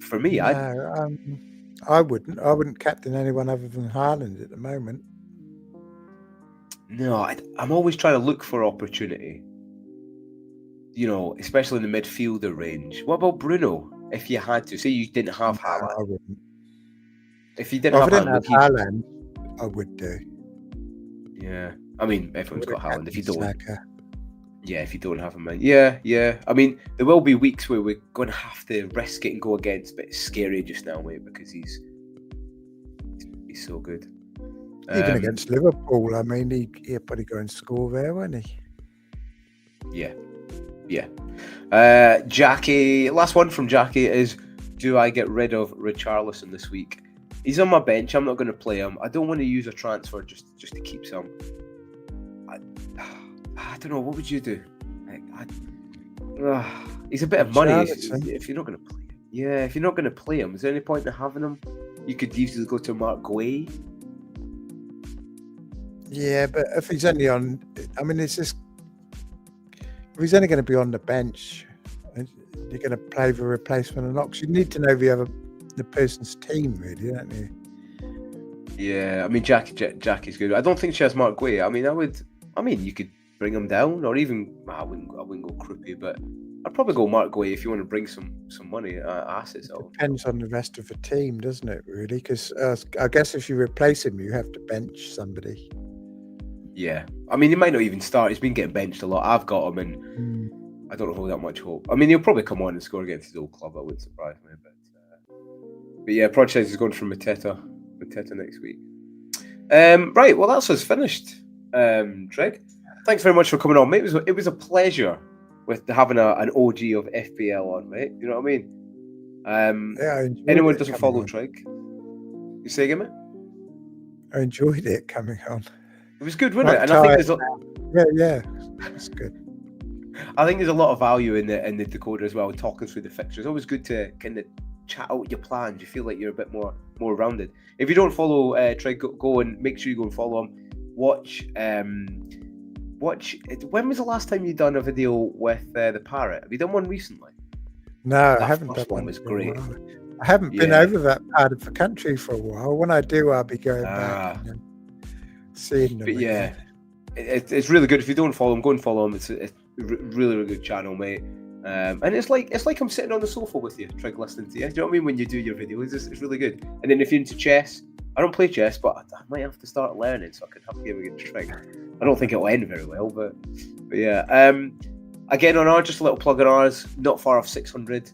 For me, I wouldn't. I wouldn't captain anyone other than Haaland at the moment. No, I'm always trying to look for opportunity. You know, especially in the midfielder range. What about Bruno? If you had to, say you didn't have Haaland. I wouldn't. If you didn't have Haaland, I would do. Yeah, I mean, everyone's got Haaland. If you don't, if you don't have him, man. Yeah. I mean, there will be weeks where we're going to have to risk it and go against, but it's scary just now, mate, because he's so good. Even against Liverpool, I mean, he'd probably go and score there, wouldn't he? Yeah. Jackie, last one from Jackie is, do I get rid of Richarlison this week? He's on my bench. I'm not going to play him. I don't want to use a transfer just to keep some. I don't know. What would you do? He's a bit of money if you're not going to play him. Yeah, if you're not going to play him, is there any point in having him? You could easily go to Mark Guay. Yeah, but if he's only on, I mean, it's just, if he's only going to be on the bench, you're going to play for replacement or not. You need to know the person's team, really, don't you? Yeah, I mean, Jackie's good. I don't think she has Mark Guay. I mean, you could bring him down, or even I wouldn't go Kruppy, but I'd probably go Mark Guay if you want to bring some money, assets out. Depends on the rest of the team, doesn't it? Really, because I guess if you replace him, you have to bench somebody. Yeah, I mean, he might not even start. He's been getting benched a lot. I've got him, and I don't hold that much hope. I mean, he'll probably come on and score against his old club. That wouldn't surprise me, but yeah, Proj says he's going from Mateta next week. Right, well, that's us finished. Treg, thanks very much for coming on, mate. It was a pleasure with having an OG of FPL on, mate. You know what I mean? Yeah, anyone doesn't follow Treg, you say again, mate? I enjoyed it coming on. It was good, wasn't it? And I think there's it's good. I think there's a lot of value in the decoder as well, talking through the fixtures. It's always good to kind of chat out your plans. You feel like you're a bit more rounded. If you don't follow Treg, go and make sure you go and follow him. Watch. When was the last time you done a video with the parrot? Have you done one recently? No, I haven't done one. Was great. I haven't been over that part of the country for a while. When I do, I'll be going back and seeing them. But yeah, it's really good. If you don't follow him, go and follow him. It's a really, really good channel, mate. And it's like I'm sitting on the sofa with you, Trig, listening to you. Do you know what I mean? When you do your videos, it's really good. And then if you're into chess, I don't play chess, but I might have to start learning so I can have a game against Trig. I don't think it'll end very well, but yeah. Again, on ours, just a little plug on ours, not far off 600.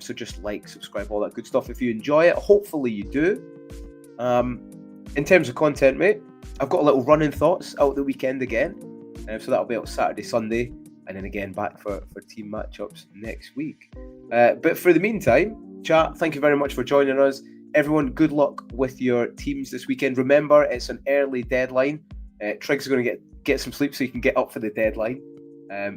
So just like, subscribe, all that good stuff if you enjoy it. Hopefully you do. In terms of content, mate, I've got a little running thoughts out the weekend again. So that'll be out Saturday, Sunday, and then again back for team matchups next week. But for the meantime, chat, thank you very much for joining us. Everyone, good luck with your teams this weekend. Remember, it's an early deadline. Trig's going to get some sleep so you can get up for the deadline.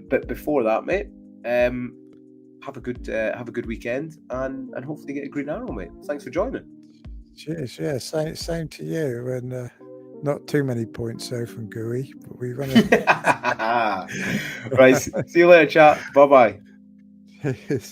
But before that, mate, have a good weekend and hopefully get a green arrow, mate. Thanks for joining. Cheers. Yeah, same to you. And not too many points though from Gooey, but we run Right. See you later, chat. Bye bye. Cheers.